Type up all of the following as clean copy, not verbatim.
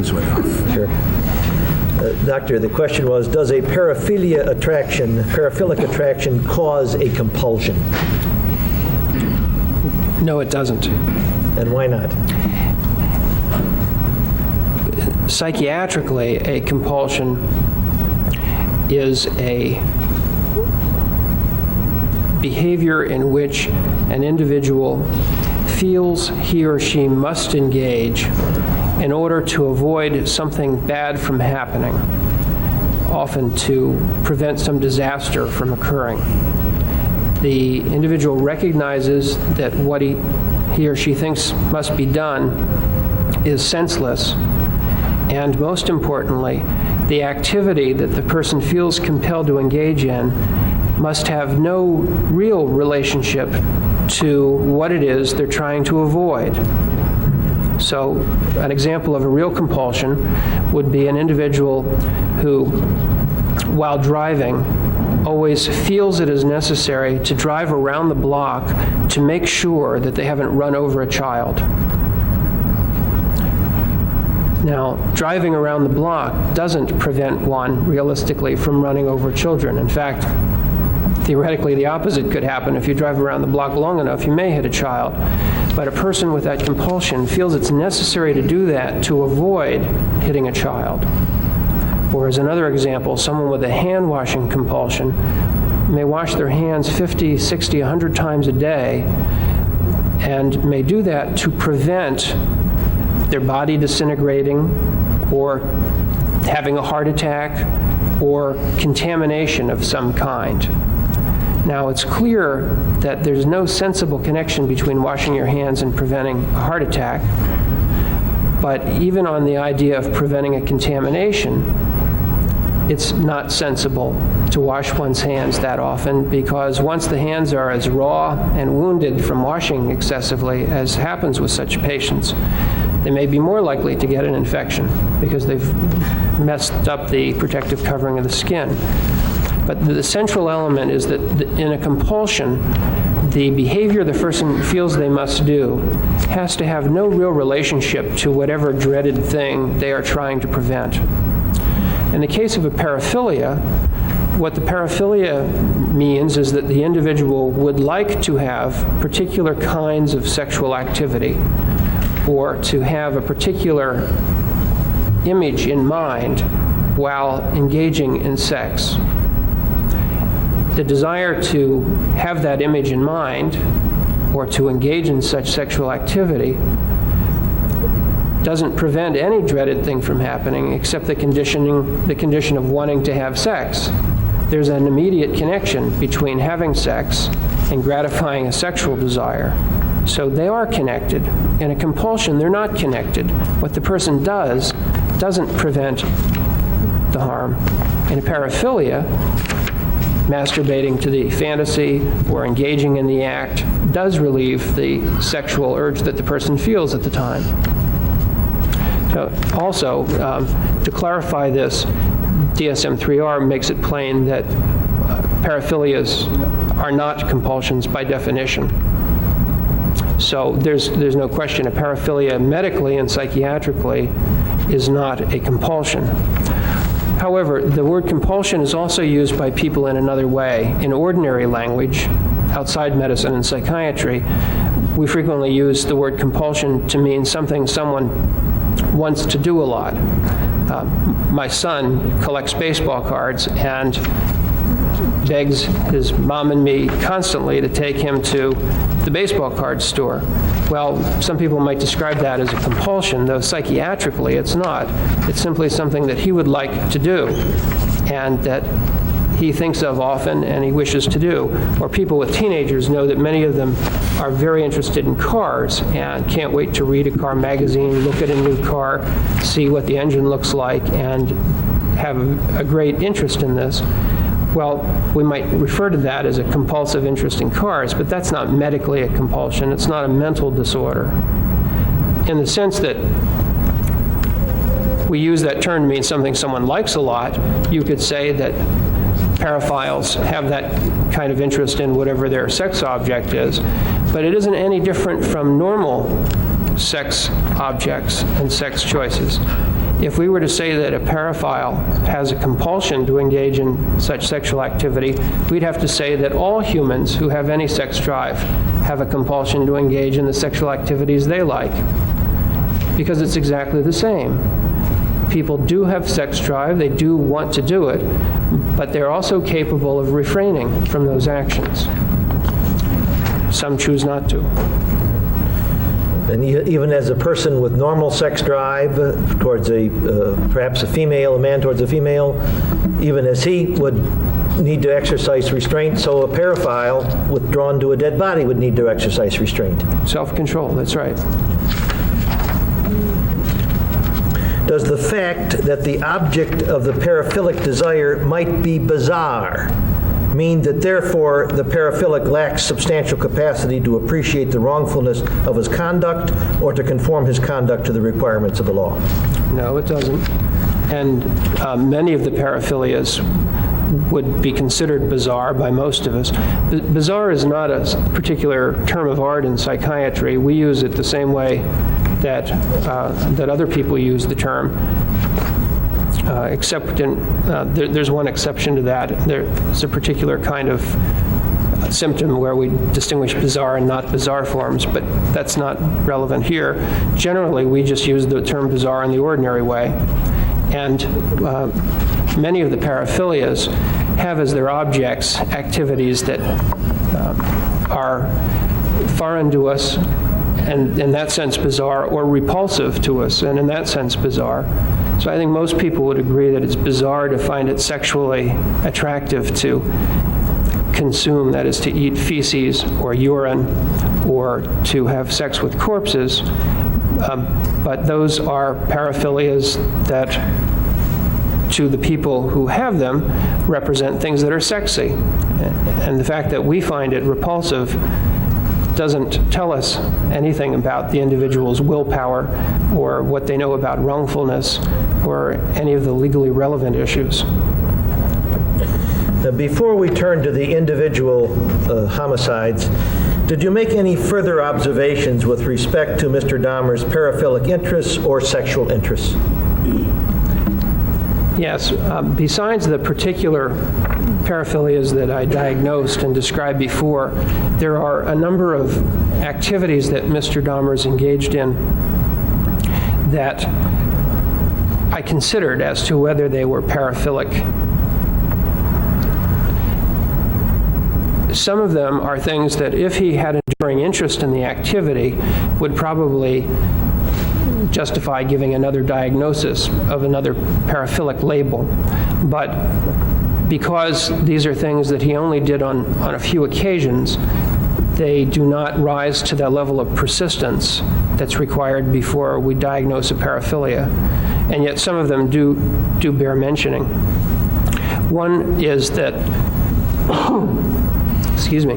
hands went off. Sure. Doctor, the question was, does a paraphilic attraction cause a compulsion? No, it doesn't. And why not? Psychiatrically, a compulsion is a behavior in which an individual feels he or she must engage in order to avoid something bad from happening, often to prevent some disaster from occurring. The individual recognizes that what he or she thinks must be done is senseless, and most importantly, the activity that the person feels compelled to engage in must have no real relationship to what it is they're trying to avoid. So an example of a real compulsion would be an individual who, while driving, always feels it is necessary to drive around the block to make sure that they haven't run over a child. Now, driving around the block doesn't prevent one, realistically, from running over children. In fact, theoretically, the opposite could happen. If you drive around the block long enough, you may hit a child. But a person with that compulsion feels it's necessary to do that to avoid hitting a child. Or as another example, someone with a hand-washing compulsion may wash their hands 50, 60, 100 times a day, and may do that to prevent their body disintegrating or having a heart attack or contamination of some kind. Now, it's clear that there's no sensible connection between washing your hands and preventing a heart attack, but even on the idea of preventing a contamination, it's not sensible to wash one's hands that often, because once the hands are as raw and wounded from washing excessively as happens with such patients, they may be more likely to get an infection because they've messed up the protective covering of the skin. But the central element is that in a compulsion, the behavior the person feels they must do has to have no real relationship to whatever dreaded thing they are trying to prevent. In the case of a paraphilia, what the paraphilia means is that the individual would like to have particular kinds of sexual activity, or to have a particular image in mind while engaging in sex. The desire to have that image in mind or to engage in such sexual activity doesn't prevent any dreaded thing from happening except the condition of wanting to have sex. There's an immediate connection between having sex and gratifying a sexual desire. So they are connected. In a compulsion, they're not connected. What the person does doesn't prevent the harm. In a paraphilia, masturbating to the fantasy or engaging in the act does relieve the sexual urge that the person feels at the time. So also, to clarify this, DSM-3R makes it plain that paraphilias are not compulsions by definition. So there's no question a paraphilia medically and psychiatrically is not a compulsion. However, the word compulsion is also used by people in another way. In ordinary language, outside medicine and psychiatry, we frequently use the word compulsion to mean something someone wants to do a lot. My son collects baseball cards and begs his mom and me constantly to take him to the baseball card store. Well, some people might describe that as a compulsion, though psychiatrically it's not. It's simply something that he would like to do and that he thinks of often and he wishes to do. Or people with teenagers know that many of them are very interested in cars and can't wait to read a car magazine, look at a new car, see what the engine looks like, and have a great interest in this. Well, we might refer to that as a compulsive interest in cars, but that's not medically a compulsion. It's not a mental disorder. In the sense that we use that term to mean something someone likes a lot, you could say that paraphiles have that kind of interest in whatever their sex object is, but it isn't any different from normal sex objects and sex choices. If we were to say that a paraphile has a compulsion to engage in such sexual activity, we'd have to say that all humans who have any sex drive have a compulsion to engage in the sexual activities they like, because it's exactly the same. People do have sex drive, they do want to do it, but they're also capable of refraining from those actions. Some choose not to. And even as a person with normal sex drive towards perhaps a female, a man towards a female, even as he would need to exercise restraint, so a paraphile withdrawn to a dead body would need to exercise restraint. Self-control, that's right. Does the fact that the object of the paraphilic desire might be bizarre mean that therefore the paraphilic lacks substantial capacity to appreciate the wrongfulness of his conduct or to conform his conduct to the requirements of the law? No, it doesn't. And many of the paraphilias would be considered bizarre by most of us. Bizarre is not a particular term of art in psychiatry. We use it the same way that other people use the term, except there's one exception to that. There's a particular kind of symptom where we distinguish bizarre and not bizarre forms, but that's not relevant here. Generally, we just use the term bizarre in the ordinary way. And many of the paraphilias have as their objects activities that are foreign to us, and in that sense bizarre, or repulsive to us, and in that sense bizarre. So I think most people would agree that it's bizarre to find it sexually attractive to consume, that is to eat feces or urine or to have sex with corpses. But those are paraphilias that, to the people who have them, represent things that are sexy. And the fact that we find it repulsive doesn't tell us anything about the individual's willpower or what they know about wrongfulness or any of the legally relevant issues. Before we turn to the individual homicides, did you make any further observations with respect to Mr. Dahmer's paraphilic interests or sexual interests? Yes. Besides the particular paraphilias that I diagnosed and described before, there are a number of activities that Mr. Dahmer's engaged in that I considered as to whether they were paraphilic. Some of them are things that, if he had enduring interest in the activity, would probably justify giving another diagnosis of another paraphilic label. But because these are things that he only did on a few occasions, they do not rise to the level of persistence that's required before we diagnose a paraphilia. And yet some of them do bear mentioning. One is that, excuse me,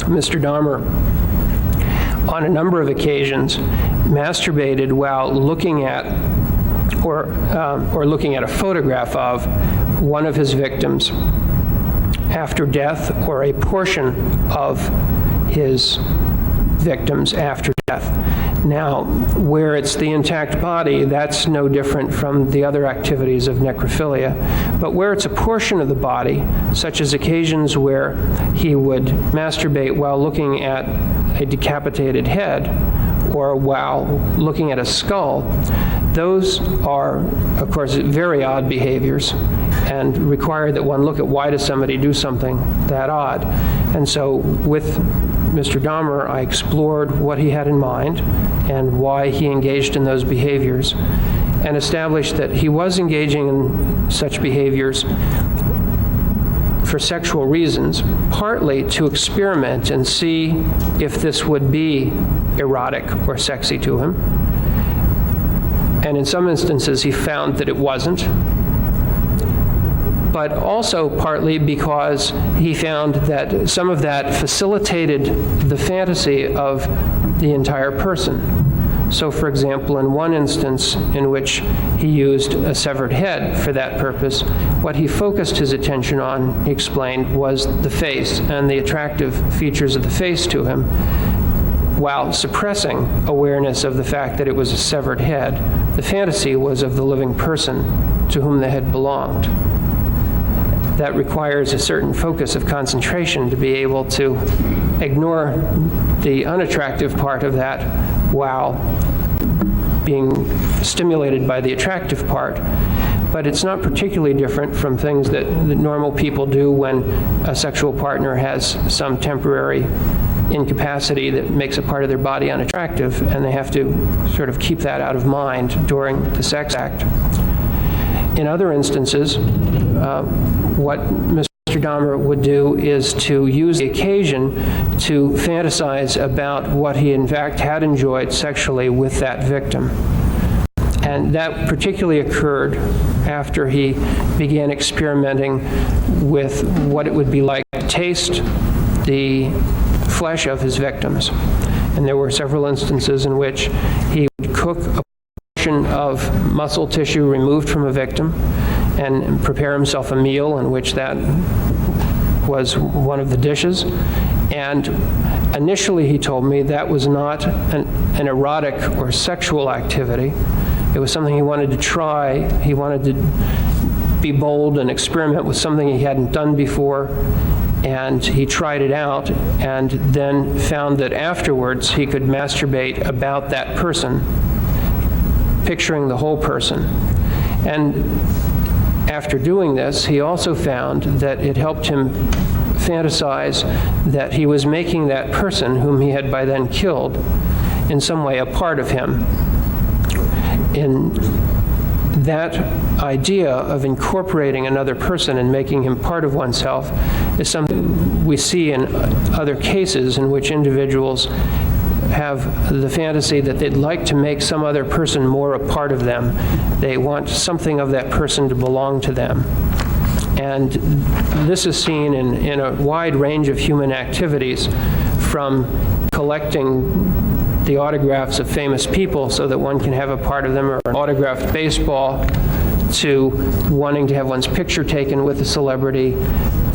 Mr. Dahmer, on a number of occasions, masturbated while looking at or looking at a photograph of one of his victims after death, or a portion of his victims after death. Now, where it's the intact body, that's no different from the other activities of necrophilia. But where it's a portion of the body, such as occasions where he would masturbate while looking at a decapitated head or while looking at a skull, those are, of course, very odd behaviors and require that one look at why does somebody do something that odd. And so with Mr. Dahmer, I explored what he had in mind and why he engaged in those behaviors, and established that he was engaging in such behaviors for sexual reasons, partly to experiment and see if this would be erotic or sexy to him. And in some instances, he found that it wasn't, but also partly because he found that some of that facilitated the fantasy of the entire person. So, for example, in one instance in which he used a severed head for that purpose, what he focused his attention on, he explained, was the face and the attractive features of the face to him. while suppressing awareness of the fact that it was a severed head. The fantasy was of the living person to whom the head belonged. That requires a certain focus of concentration to be able to ignore the unattractive part of that while being stimulated by the attractive part. But it's not particularly different from things that normal people do when a sexual partner has some temporary incapacity that makes a part of their body unattractive, and they have to sort of keep that out of mind during the sex act. In other instances, what Mr. Dahmer would do is to use the occasion to fantasize about what he in fact had enjoyed sexually with that victim. And that particularly occurred after he began experimenting with what it would be like to taste the flesh of his victims. And there were several instances in which he would cook a portion of muscle tissue removed from a victim and prepare himself a meal in which that was one of the dishes. And initially, he told me, that was not an erotic or sexual activity. It was something he wanted to try. He wanted to be bold and experiment with something he hadn't done before. And he tried it out and then found that afterwards he could masturbate about that person, picturing the whole person. And after doing this, he also found that it helped him fantasize that he was making that person, whom he had by then killed, in some way a part of him. In that idea of incorporating another person and making him part of oneself is something we see in other cases in which individuals have the fantasy that they'd like to make some other person more a part of them. They want something of that person to belong to them. And this is seen in a wide range of human activities, from collecting the autographs of famous people so that one can have a part of them, or an autographed baseball, to wanting to have one's picture taken with a celebrity.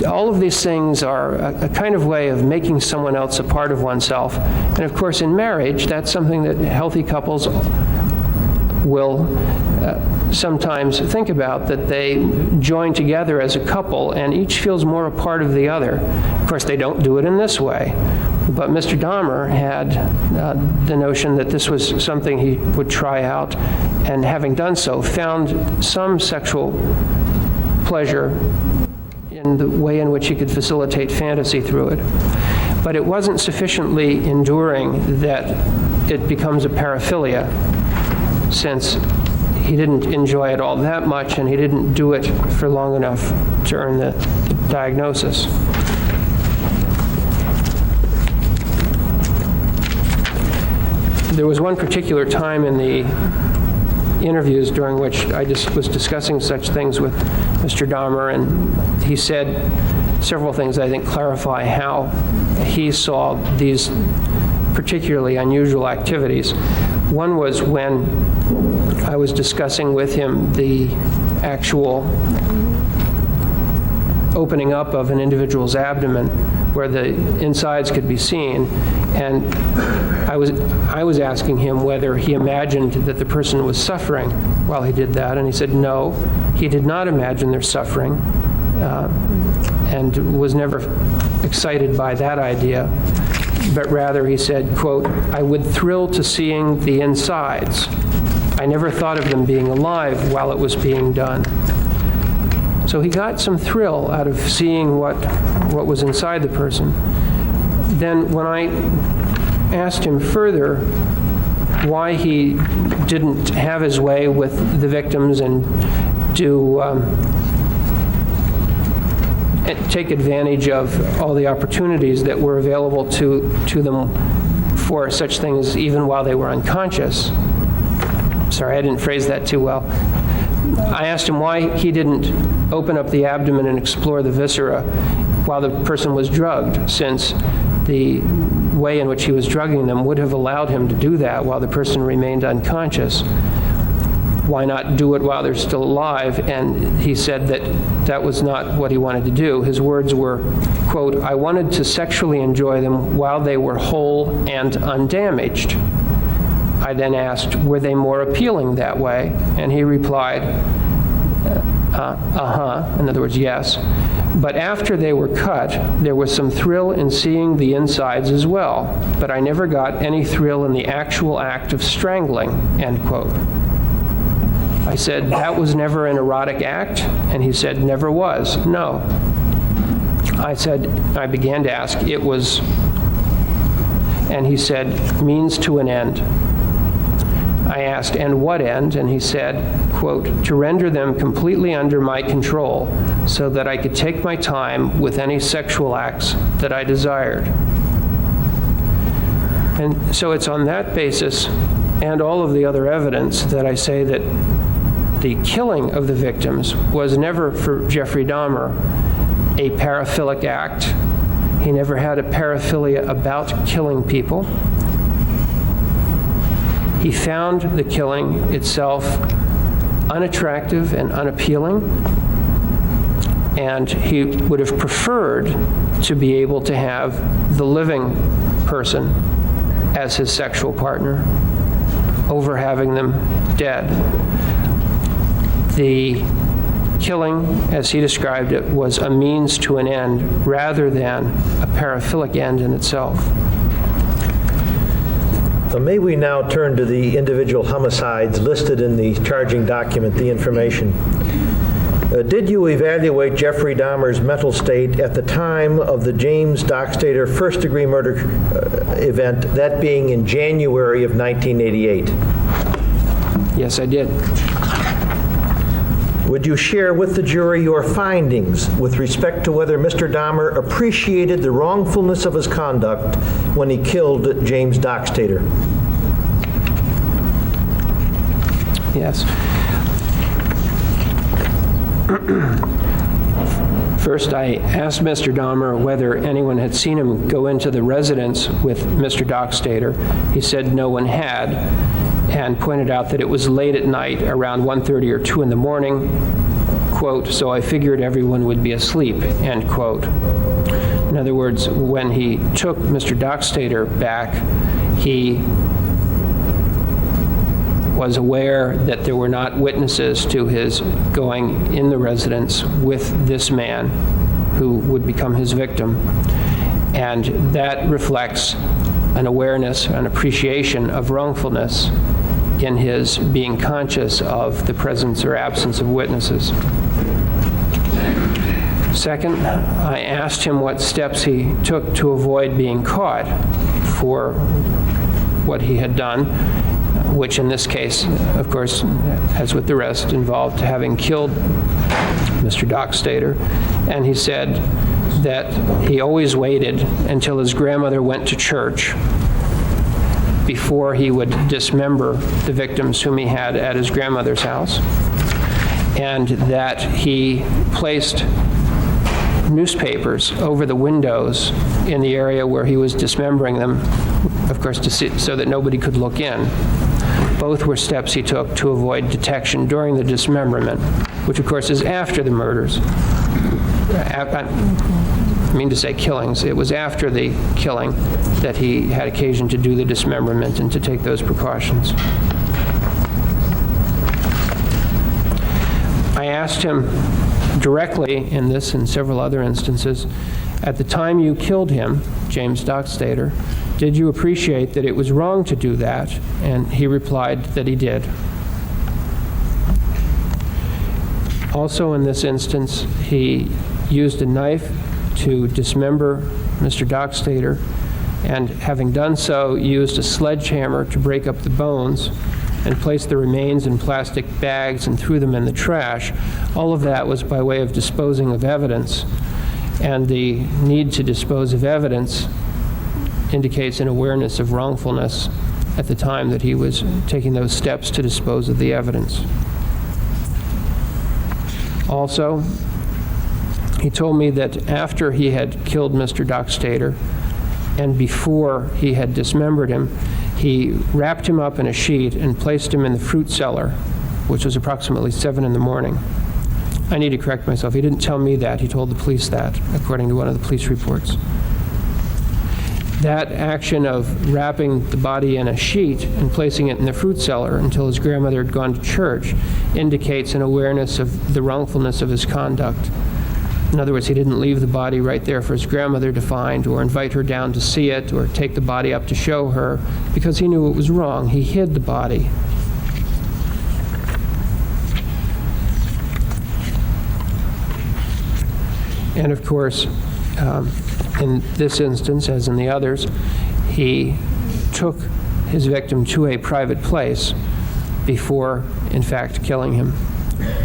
All of these things are a kind of way of making someone else a part of oneself. And of course, in marriage, that's something that healthy couples will sometimes think about, that they join together as a couple and each feels more a part of the other. Of course, they don't do it in this way. But Mr. Dahmer had the notion that this was something he would try out, and having done so, found some sexual pleasure in the way in which he could facilitate fantasy through it. But it wasn't sufficiently enduring that it becomes a paraphilia, since he didn't enjoy it all that much and he didn't do it for long enough to earn the diagnosis. There was one particular time in the interviews during which I just was discussing such things with Mr. Dahmer, and he said several things I think clarify how he saw these particularly unusual activities. One was when I was discussing with him the actual opening up of an individual's abdomen where the insides could be seen, and I was asking him whether he imagined that the person was suffering while he did that, and he said no, he did not imagine their suffering, and was never excited by that idea, but rather he said, quote, "I would thrill to seeing the insides. I never thought of them being alive while it was being done." So he got some thrill out of seeing what was inside the person. Then when I asked him further why he didn't have his way with the victims and take advantage of all the opportunities that were available to them for such things even while they were unconscious. Sorry, I didn't phrase that too well. I asked him why he didn't open up the abdomen and explore the viscera while the person was drugged, since the way in which he was drugging them would have allowed him to do that while the person remained unconscious. why not do it while they're still alive? And he said that that was not what he wanted to do. His words were, quote, "I wanted to sexually enjoy them while they were whole and undamaged." I then asked, were they more appealing that way? And he replied, in other words, yes. But after they were cut, there was some thrill in seeing the insides as well. But I never got any thrill in the actual act of strangling, end quote. I said, that was never an erotic act? And he said, never was, no. I began to ask, it was, and he said, means to an end. I asked, and what end? And he said, quote, to render them completely under my control so that I could take my time with any sexual acts that I desired. And so it's on that basis and all of the other evidence that I say that the killing of the victims was never for Jeffrey Dahmer a paraphilic act. He never had a paraphilia about killing people. He found the killing itself unattractive and unappealing, and he would have preferred to be able to have the living person as his sexual partner over having them dead. The killing, as he described it, was a means to an end rather than a paraphilic end in itself. May we now turn to the individual homicides listed in the charging document, the information. Did you evaluate Jeffrey Dahmer's mental state at the time of the James Dockstader first-degree murder event, that being in January of 1988? Yes, I did. Would you share with the jury your findings with respect to whether Mr. Dahmer appreciated the wrongfulness of his conduct when he killed James Dockstader? Yes. First, I asked Mr. Dahmer whether anyone had seen him go into the residence with Mr. Dockstader. He said no one had, and pointed out that it was late at night, around 1:30 or 2 in the morning, quote, so I figured everyone would be asleep, end quote. In other words, when he took Mr. Dockstader back, he was aware that there were not witnesses to his going in the residence with this man who would become his victim. And that reflects an awareness, an appreciation of wrongfulness in his being conscious of the presence or absence of witnesses. Second, I asked him what steps he took to avoid being caught for what he had done, which in this case, of course, as with the rest, involved having killed Mr. Dockstader. And he said that he always waited until his grandmother went to church before he would dismember the victims whom he had at his grandmother's house, and that he placed newspapers over the windows in the area where he was dismembering them, of course, to see, so that nobody could look in. Both were steps he took to avoid detection during the dismemberment, which of course is after the murders. I mean to say killings. It was after the killing that he had occasion to do the dismemberment and to take those precautions. I asked him directly in this and several other instances, at the time you killed him, James Dockstader, did you appreciate that it was wrong to do that? And he replied that he did. Also in this instance, he used a knife to dismember Mr. Dockstader, and having done so, used a sledgehammer to break up the bones and placed the remains in plastic bags and threw them in the trash. All of that was by way of disposing of evidence, and the need to dispose of evidence indicates an awareness of wrongfulness at the time that he was taking those steps to dispose of the evidence. Also, he told me that after he had killed Mr. Dockstader and before he had dismembered him, he wrapped him up in a sheet and placed him in the fruit cellar which was approximately 7 in the morning. I need to correct myself. He didn't tell me that. He told the police that, according to one of the police reports. That action of wrapping the body in a sheet and placing it in the fruit cellar until his grandmother had gone to church indicates an awareness of the wrongfulness of his conduct. In other words, he didn't leave the body right there for his grandmother to find or invite her down to see it or take the body up to show her because he knew it was wrong. He hid the body. And of course, in this instance, as in the others, he took his victim to a private place before, in fact, killing him.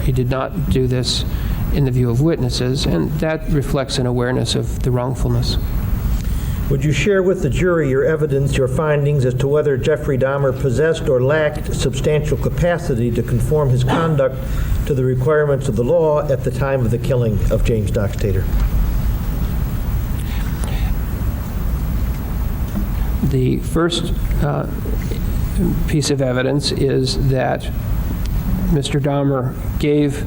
He did not do this in the view of witnesses, and that reflects an awareness of the wrongfulness. Would you share with the jury your evidence, your findings as to whether Jeffrey Dahmer possessed or lacked substantial capacity to conform his conduct to the requirements of the law at the time of the killing of James Dockstader? The first piece of evidence is that Mr. Dahmer gave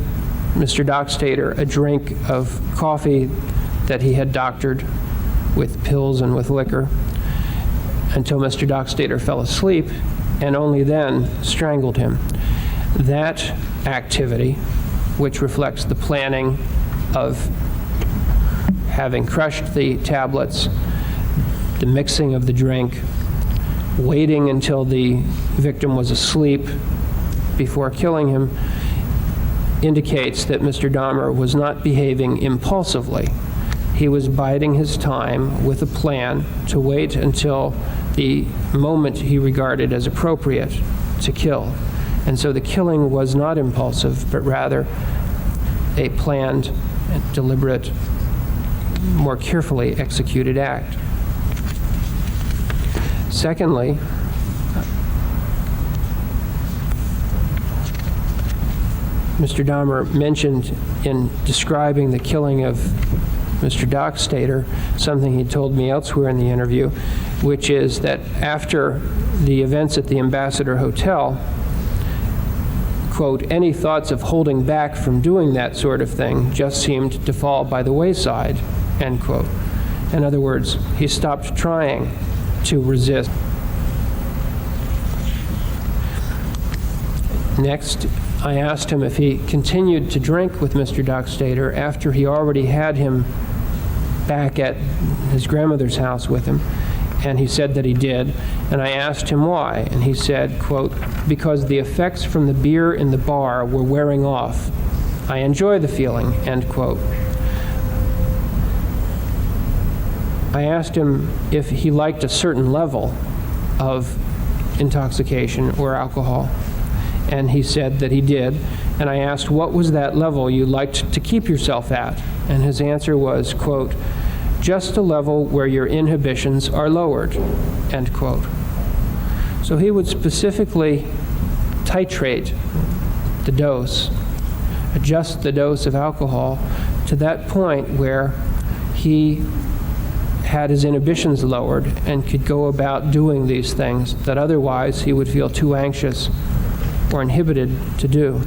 Mr. Dockstader a drink of coffee that he had doctored with pills and with liquor until Mr. Dockstader fell asleep, and only then strangled him. That activity, which reflects the planning of having crushed the tablets, the mixing of the drink, waiting until the victim was asleep before killing him, indicates that Mr. Dahmer was not behaving impulsively. He was biding his time with a plan to wait until the moment he regarded as appropriate to kill. And so the killing was not impulsive, but rather a planned and deliberate, more carefully executed act. Secondly, Mr. Dahmer mentioned in describing the killing of Mr. Dockstader something he told me elsewhere in the interview, which is that after the events at the Ambassador Hotel, quote, any thoughts of holding back from doing that sort of thing just seemed to fall by the wayside, end quote. In other words, he stopped trying to resist. Next, I asked him if he continued to drink with Mr. Dockstader after he already had him back at his grandmother's house with him, and he said that he did. And I asked him why, and he said, quote, because the effects from the beer in the bar were wearing off. I enjoy the feeling, end quote. I asked him if he liked a certain level of intoxication or alcohol, and he said that he did. And I asked, what was that level you liked to keep yourself at? And his answer was, quote, just a level where your inhibitions are lowered, end quote. So he would specifically titrate the dose, adjust the dose of alcohol to that point where he had his inhibitions lowered and could go about doing these things that otherwise he would feel too anxious or inhibited to do.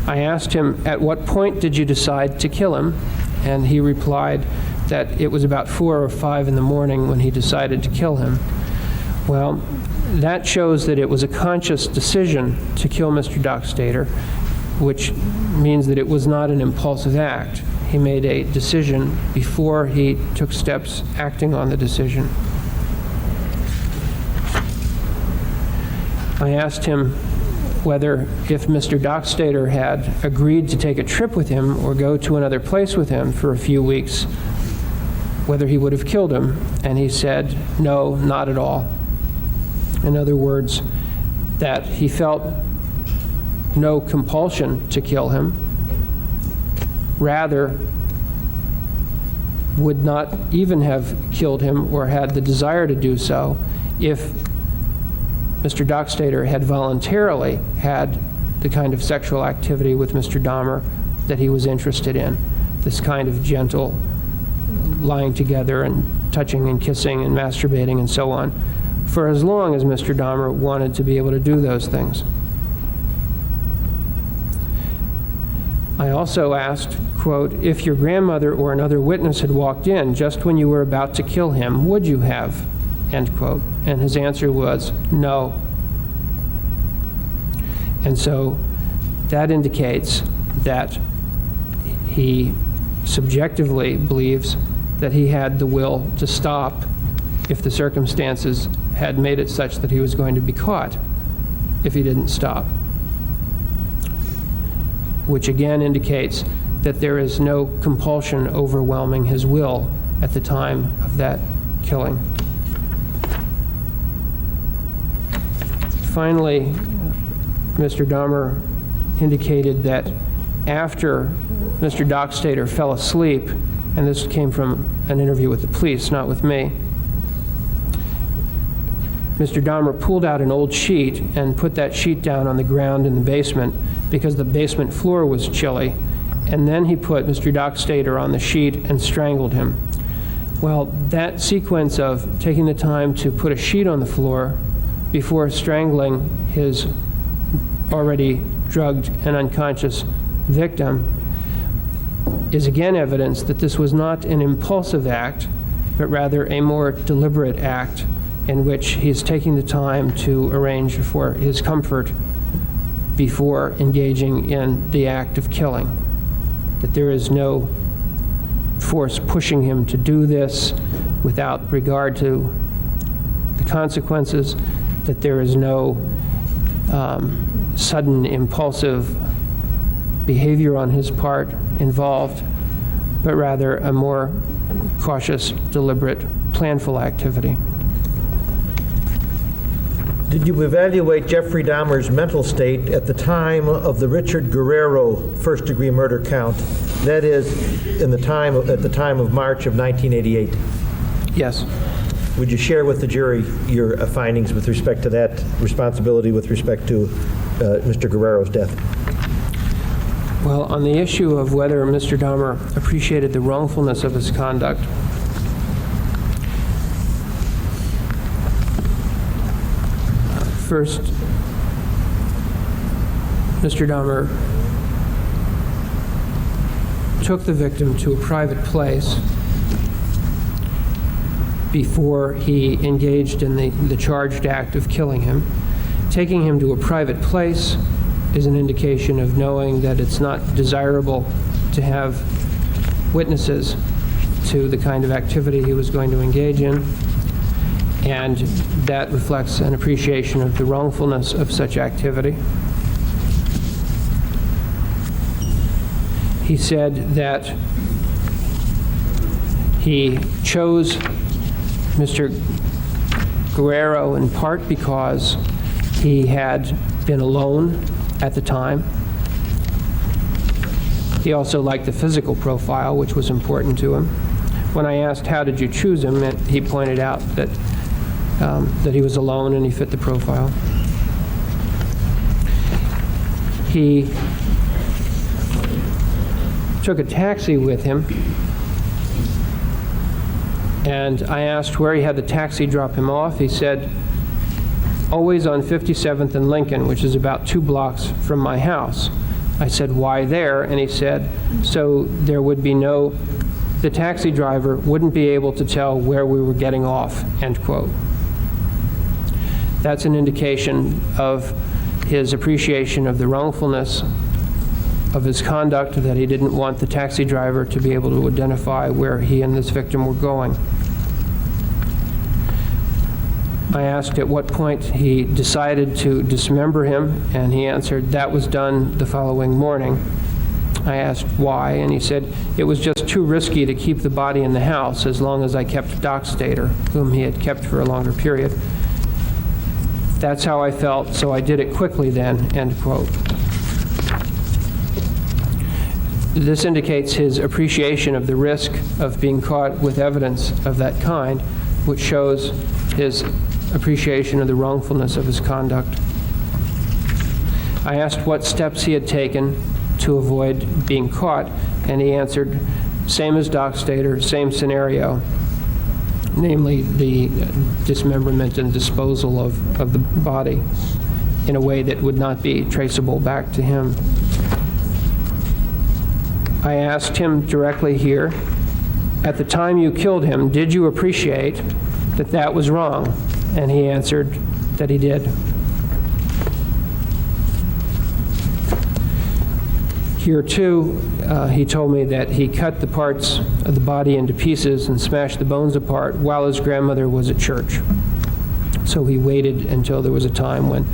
I asked him, at what point did you decide to kill him? And he replied that it was about 4 or 5 in the morning when he decided to kill him. Well, that shows that it was a conscious decision to kill Mr. Dockstader, which means that it was not an impulsive act. He made a decision before he took steps acting on the decision. I asked him whether if Mr. Dockstader had agreed to take a trip with him or go to another place with him for a few weeks, whether he would have killed him. And he said, no, not at all. In other words, that he felt no compulsion to kill him, rather would not even have killed him or had the desire to do so if Mr. Dockstader had voluntarily had the kind of sexual activity with Mr. Dahmer that he was interested in, this kind of gentle lying together and touching and kissing and masturbating and so on. for as long as Mr. Dahmer wanted to be able to do those things. I also asked, quote, if your grandmother or another witness had walked in just when you were about to kill him, would you have? End quote. And his answer was no. And so that indicates that he subjectively believes that he had the will to stop if the circumstances had made it such that he was going to be caught if he didn't stop, which again indicates that there is no compulsion overwhelming his will at the time of that killing. Finally, Mr. Dahmer indicated that after Mr. Dockstader fell asleep, and this came from an interview with the police, not with me, Mr. Dahmer pulled out an old sheet and put that sheet down on the ground in the basement because the basement floor was chilly, and then he put Mr. Dockstader on the sheet and strangled him. Well, that sequence of taking the time to put a sheet on the floor before strangling his already drugged and unconscious victim is again evidence that this was not an impulsive act, but rather a more deliberate act in which he's taking the time to arrange for his comfort before engaging in the act of killing. That there is no force pushing him to do this without regard to the consequences, that there is no sudden impulsive behavior on his part involved, but rather a more cautious, deliberate, planful activity. Did you evaluate Jeffrey Dahmer's mental state at the time of the Richard Guerrero first-degree murder count? That is, at the time of March of 1988. Yes. Would you share with the jury your findings with respect to that responsibility with respect to Mr. Guerrero's death? Well, on the issue of whether Mr. Dahmer appreciated the wrongfulness of his conduct, first, Mr. Dahmer took the victim to a private place before he engaged in the charged act of killing him. Taking him to a private place is an indication of knowing that it's not desirable to have witnesses to the kind of activity he was going to engage in, and that reflects an appreciation of the wrongfulness of such activity. He said that he chose Mr. Guerrero in part because he had been alone at the time. He also liked the physical profile, which was important to him. When I asked, how did you choose him, he pointed out that he was alone and he fit the profile. He took a taxi with him, and I asked where he had the taxi drop him off. He said, always on 57th and Lincoln, which is about 2 blocks from my house. I said, why there? And he said, so there would be the taxi driver wouldn't be able to tell where we were getting off, end quote. That's an indication of his appreciation of the wrongfulness of his conduct, that he didn't want the taxi driver to be able to identify where he and this victim were going. I asked at what point he decided to dismember him, and he answered that was done the following morning. I asked why, and he said it was just too risky to keep the body in the house as long as I kept Dockstader, whom he had kept for a longer period. That's how I felt, so I did it quickly then, end quote. This indicates his appreciation of the risk of being caught with evidence of that kind, which shows his appreciation of the wrongfulness of his conduct. I asked what steps he had taken to avoid being caught, and he answered, same as Dockstader, same scenario. namely the dismemberment and disposal of the body in a way that would not be traceable back to him. I asked him directly here, at the time you killed him, did you appreciate that that was wrong? And he answered that he did. Here, too, he told me that he cut the parts of the body into pieces and smashed the bones apart while his grandmother was at church. So he waited until there was a time when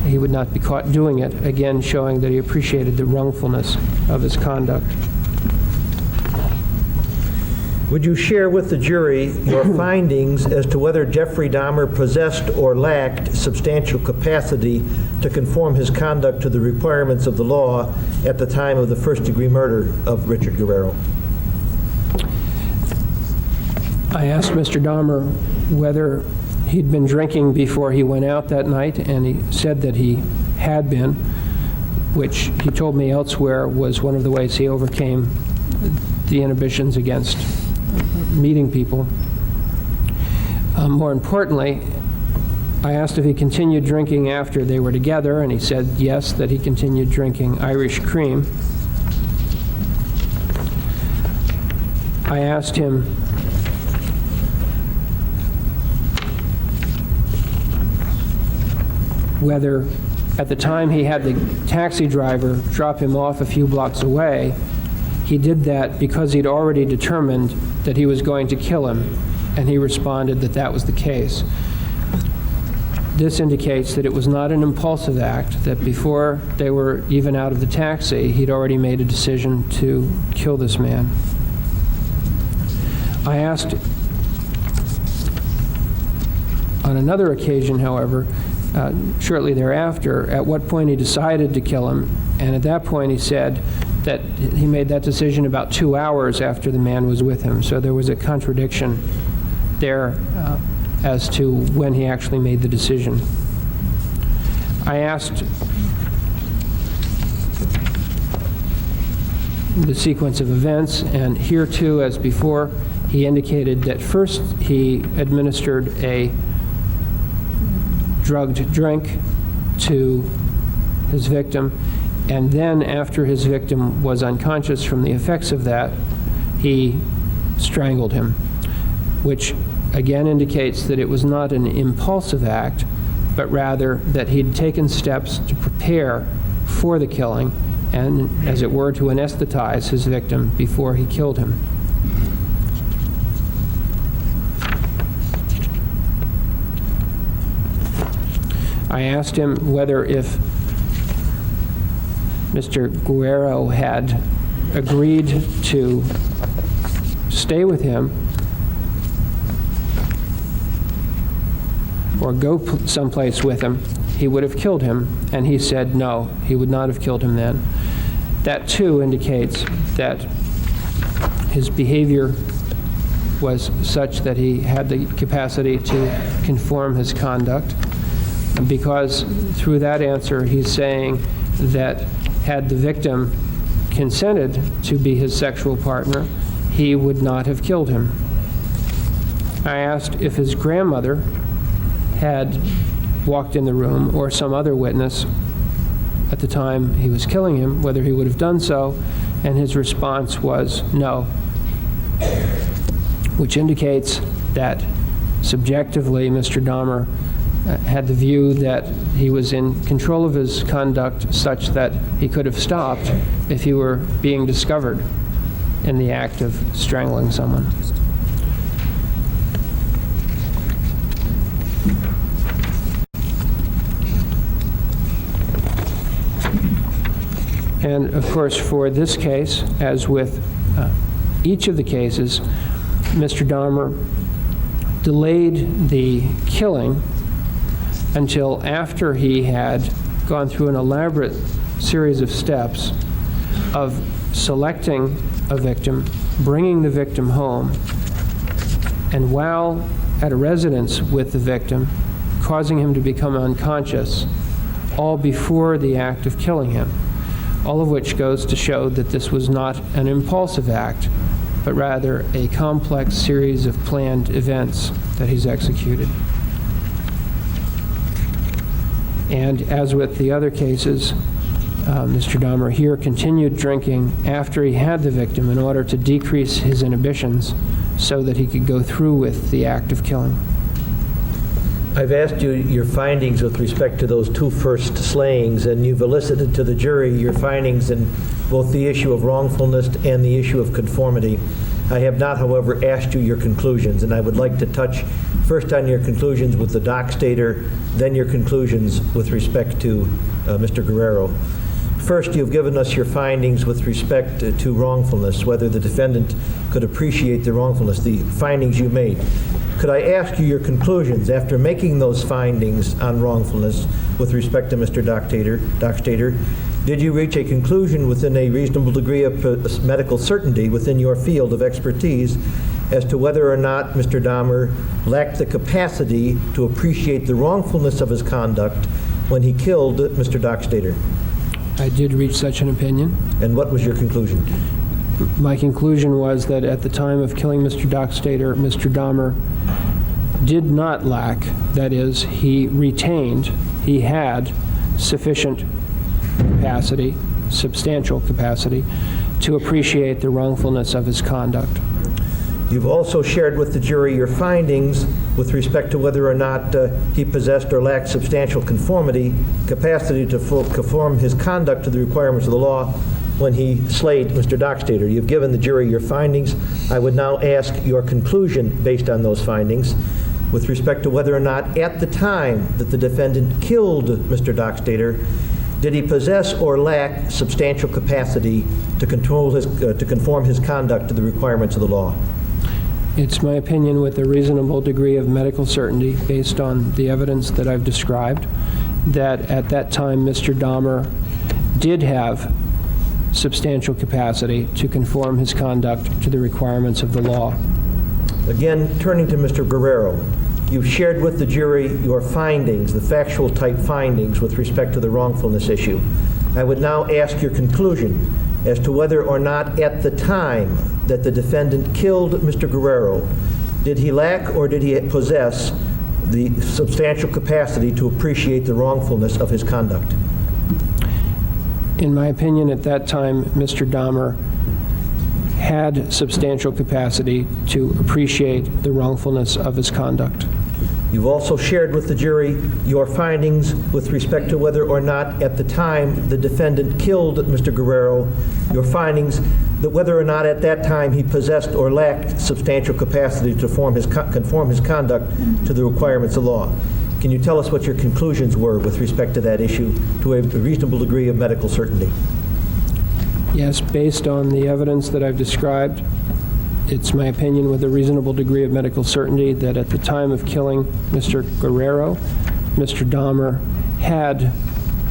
he would not be caught doing it, again showing that he appreciated the wrongfulness of his conduct. Would you share with the jury your findings as to whether Jeffrey Dahmer possessed or lacked substantial capacity to conform his conduct to the requirements of the law at the time of the first-degree murder of Richard Guerrero? I asked Mr. Dahmer whether he'd been drinking before he went out that night, and he said that he had been, which he told me elsewhere was one of the ways he overcame the inhibitions against meeting people. More importantly, I asked if he continued drinking after they were together, and he said yes, that he continued drinking Irish cream. I asked him whether at the time he had the taxi driver drop him off a few blocks away, he did that because he'd already determined that he was going to kill him, and he responded that that was the case. This indicates that it was not an impulsive act, that before they were even out of the taxi, he'd already made a decision to kill this man. I asked on another occasion, however, shortly thereafter, at what point he decided to kill him, and at that point he said that he made that decision about 2 hours after the man was with him. So there was a contradiction there as to when he actually made the decision. I asked the sequence of events, and here too, as before, he indicated that first he administered a drugged drink to his victim, and then after his victim was unconscious from the effects of that, he strangled him, which again indicates that it was not an impulsive act, but rather that he'd taken steps to prepare for the killing and, as it were, to anesthetize his victim before he killed him. I asked him whether if Mr. Guerrero had agreed to stay with him or go someplace with him, he would have killed him, and he said no, he would not have killed him then. That too indicates that his behavior was such that he had the capacity to conform his conduct, because through that answer he's saying that had the victim consented to be his sexual partner, he would not have killed him. I asked if his grandmother had walked in the room or some other witness at the time he was killing him, whether he would have done so, and his response was no, which indicates that subjectively Mr. Dahmer had the view that he was in control of his conduct such that he could have stopped if he were being discovered in the act of strangling someone. And of course, for this case, as with each of the cases, Mr. Dahmer delayed the killing until after he had gone through an elaborate series of steps of selecting a victim, bringing the victim home, and while at a residence with the victim, causing him to become unconscious, all before the act of killing him. All of which goes to show that this was not an impulsive act, but rather a complex series of planned events that he's executed. And as with the other cases, Mr. Dahmer here continued drinking after he had the victim in order to decrease his inhibitions so that he could go through with the act of killing. I've asked you your findings with respect to those two first slayings, and you've elicited to the jury your findings in both the issue of wrongfulness and the issue of conformity. I have not, however, asked you your conclusions, and I would like to touch first on your conclusions with the dock stater, then your conclusions with respect to Mr. Guerrero. First, you've given us your findings with respect to wrongfulness, whether the defendant could appreciate the wrongfulness, the findings you made. Could I ask you your conclusions after making those findings on wrongfulness with respect to Mr. Dockstader? Did you reach a conclusion within a reasonable degree of medical certainty within your field of expertise as to whether or not Mr. Dahmer lacked the capacity to appreciate the wrongfulness of his conduct when he killed Mr. Dockstader? I did reach such an opinion. And what was your conclusion? My conclusion was that at the time of killing Mr. Dockstader, Mr. Dahmer did not lack, that is, he had sufficient capacity, substantial capacity, to appreciate the wrongfulness of his conduct. You've also shared with the jury your findings with respect to whether or not he possessed or lacked substantial conformity, capacity to conform his conduct to the requirements of the law when he slayed Mr. Dockstader. You've given the jury your findings. I would now ask your conclusion based on those findings with respect to whether or not at the time that the defendant killed Mr. Dockstader, did he possess or lack substantial capacity to conform his conduct to the requirements of the law? It's my opinion, with a reasonable degree of medical certainty, based on the evidence that I've described, that at that time Mr. Dahmer did have substantial capacity to conform his conduct to the requirements of the law. Again, turning to Mr. Guerrero, you've shared with the jury your findings, the factual type findings with respect to the wrongfulness issue. I would now ask your conclusion as to whether or not at the time that the defendant killed Mr. Guerrero, did he lack or did he possess the substantial capacity to appreciate the wrongfulness of his conduct? In my opinion, at that time, Mr. Dahmer had substantial capacity to appreciate the wrongfulness of his conduct. You've also shared with the jury your findings with respect to whether or not at the time the defendant killed Mr. Guerrero, your findings that whether or not at that time he possessed or lacked substantial capacity to conform his conduct to the requirements of law. Can you tell us what your conclusions were with respect to that issue to a reasonable degree of medical certainty? Yes, based on the evidence that I've described, it's my opinion with a reasonable degree of medical certainty that at the time of killing Mr. Guerrero, Mr. Dahmer had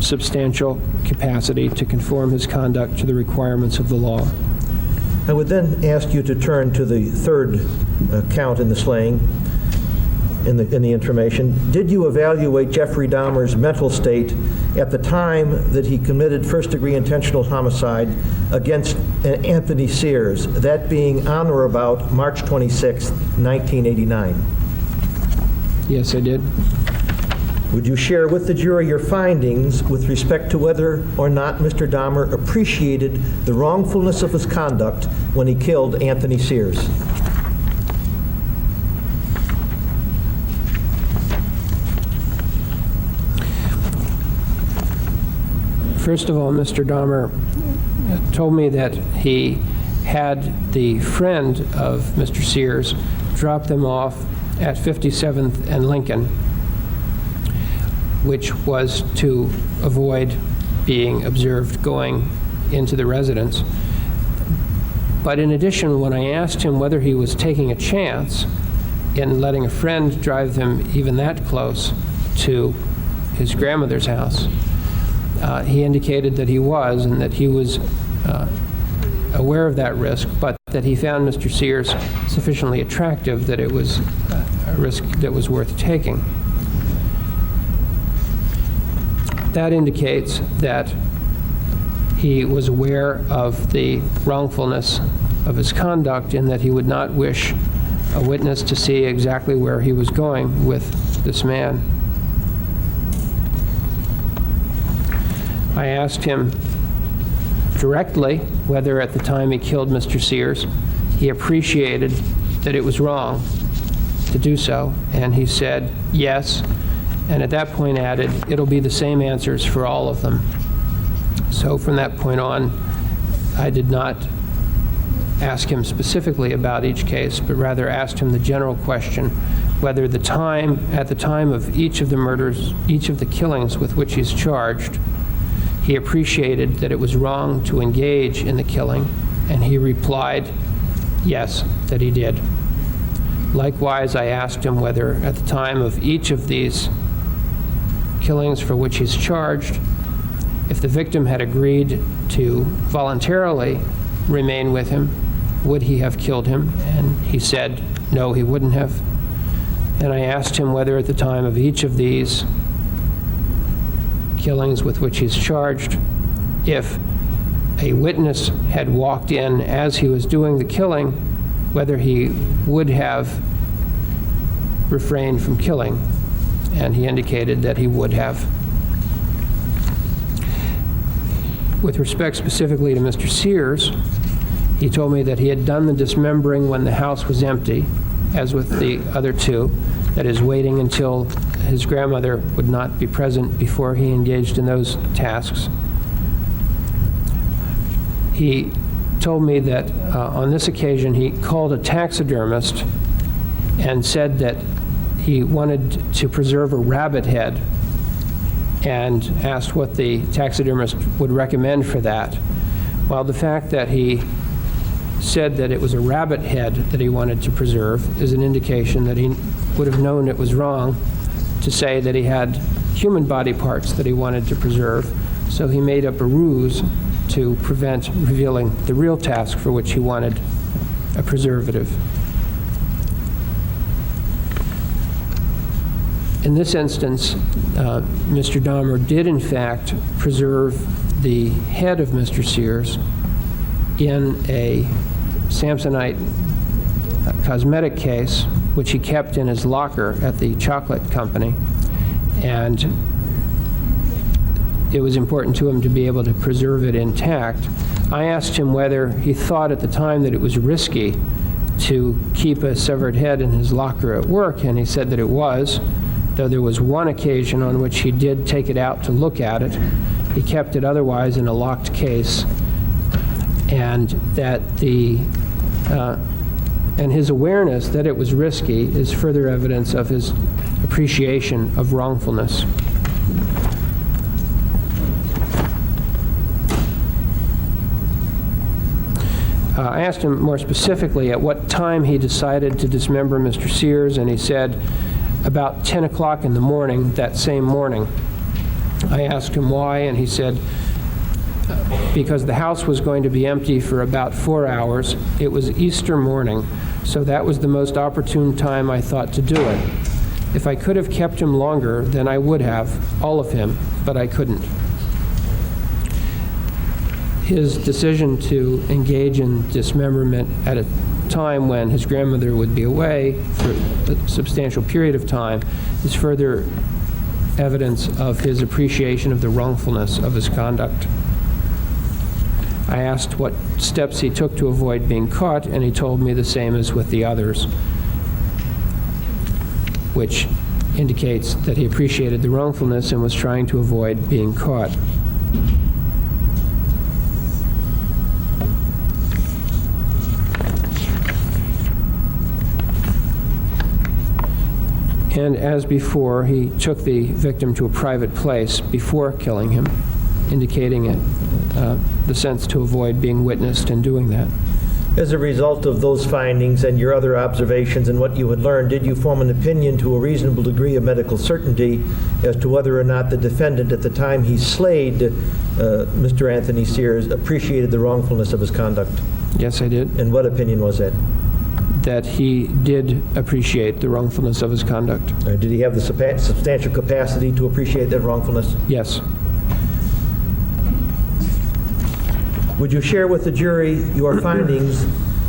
substantial capacity to conform his conduct to the requirements of the law. I would then ask you to turn to the third count in the slaying, in the information. Did you evaluate Jeffrey Dahmer's mental state at the time that he committed first-degree intentional homicide against Anthony Sears, that being on or about March 26, 1989? Yes, I did. Would you share with the jury your findings with respect to whether or not Mr. Dahmer appreciated the wrongfulness of his conduct when he killed Anthony Sears? First of all, Mr. Dahmer told me that he had the friend of Mr. Sears drop them off at 57th and Lincoln, which was to avoid being observed going into the residence. But in addition, when I asked him whether he was taking a chance in letting a friend drive them even that close to his grandmother's house, he indicated that he was, and that he was aware of that risk, but that he found Mr. Sears sufficiently attractive that it was a risk that was worth taking. That indicates that he was aware of the wrongfulness of his conduct in that he would not wish a witness to see exactly where he was going with this man. I asked him directly whether at the time he killed Mr. Sears, he appreciated that it was wrong to do so, and he said yes, and at that point added, it'll be the same answers for all of them. So from that point on, I did not ask him specifically about each case, but rather asked him the general question whether at the time of each of the murders, each of the killings with which he's charged, he appreciated that it was wrong to engage in the killing, and he replied yes, that he did. Likewise, I asked him whether at the time of each of these killings for which he's charged, if the victim had agreed to voluntarily remain with him, would he have killed him? And he said, no, he wouldn't have. And I asked him whether at the time of each of these killings with which he's charged, if a witness had walked in as he was doing the killing, whether he would have refrained from killing. And he indicated that he would have. With respect specifically to Mr. Sears, he told me that he had done the dismembering when the house was empty, as with the other two, that is, waiting until his grandmother would not be present before he engaged in those tasks. He told me that on this occasion he called a taxidermist and said that he wanted to preserve a rabbit head and asked what the taxidermist would recommend for that. While the fact that he said that it was a rabbit head that he wanted to preserve is an indication that he would have known it was wrong to say that he had human body parts that he wanted to preserve, so he made up a ruse to prevent revealing the real task for which he wanted a preservative. In this instance, Mr. Dahmer did in fact preserve the head of Mr. Sears in a Samsonite cosmetic case, which he kept in his locker at the chocolate company. And it was important to him to be able to preserve it intact. I asked him whether he thought at the time that it was risky to keep a severed head in his locker at work, and he said that it was, though there was one occasion on which he did take it out to look at it. He kept it otherwise in a locked case, and that and his awareness that it was risky is further evidence of his appreciation of wrongfulness. I asked him more specifically at what time he decided to dismember Mr. Sears, and he said about 10 o'clock in the morning, that same morning. I asked him why, and he said because the house was going to be empty for about 4 hours. It was Easter morning, so that was the most opportune time I thought to do it. If I could have kept him longer, then I would have, all of him, but I couldn't. His decision to engage in dismemberment at a time when his grandmother would be away for a substantial period of time is further evidence of his appreciation of the wrongfulness of his conduct. I asked what steps he took to avoid being caught, and he told me the same as with the others, which indicates that he appreciated the wrongfulness and was trying to avoid being caught. And as before, he took the victim to a private place before killing him, indicating the sense to avoid being witnessed in doing that. As a result of those findings and your other observations and what you had learned, did you form an opinion to a reasonable degree of medical certainty as to whether or not the defendant at the time he slayed Mr. Anthony Sears appreciated the wrongfulness of his conduct? Yes, I did. And what opinion was that? That he did appreciate the wrongfulness of his conduct. Did he have the substantial capacity to appreciate that wrongfulness? Yes. Would you share with the jury your findings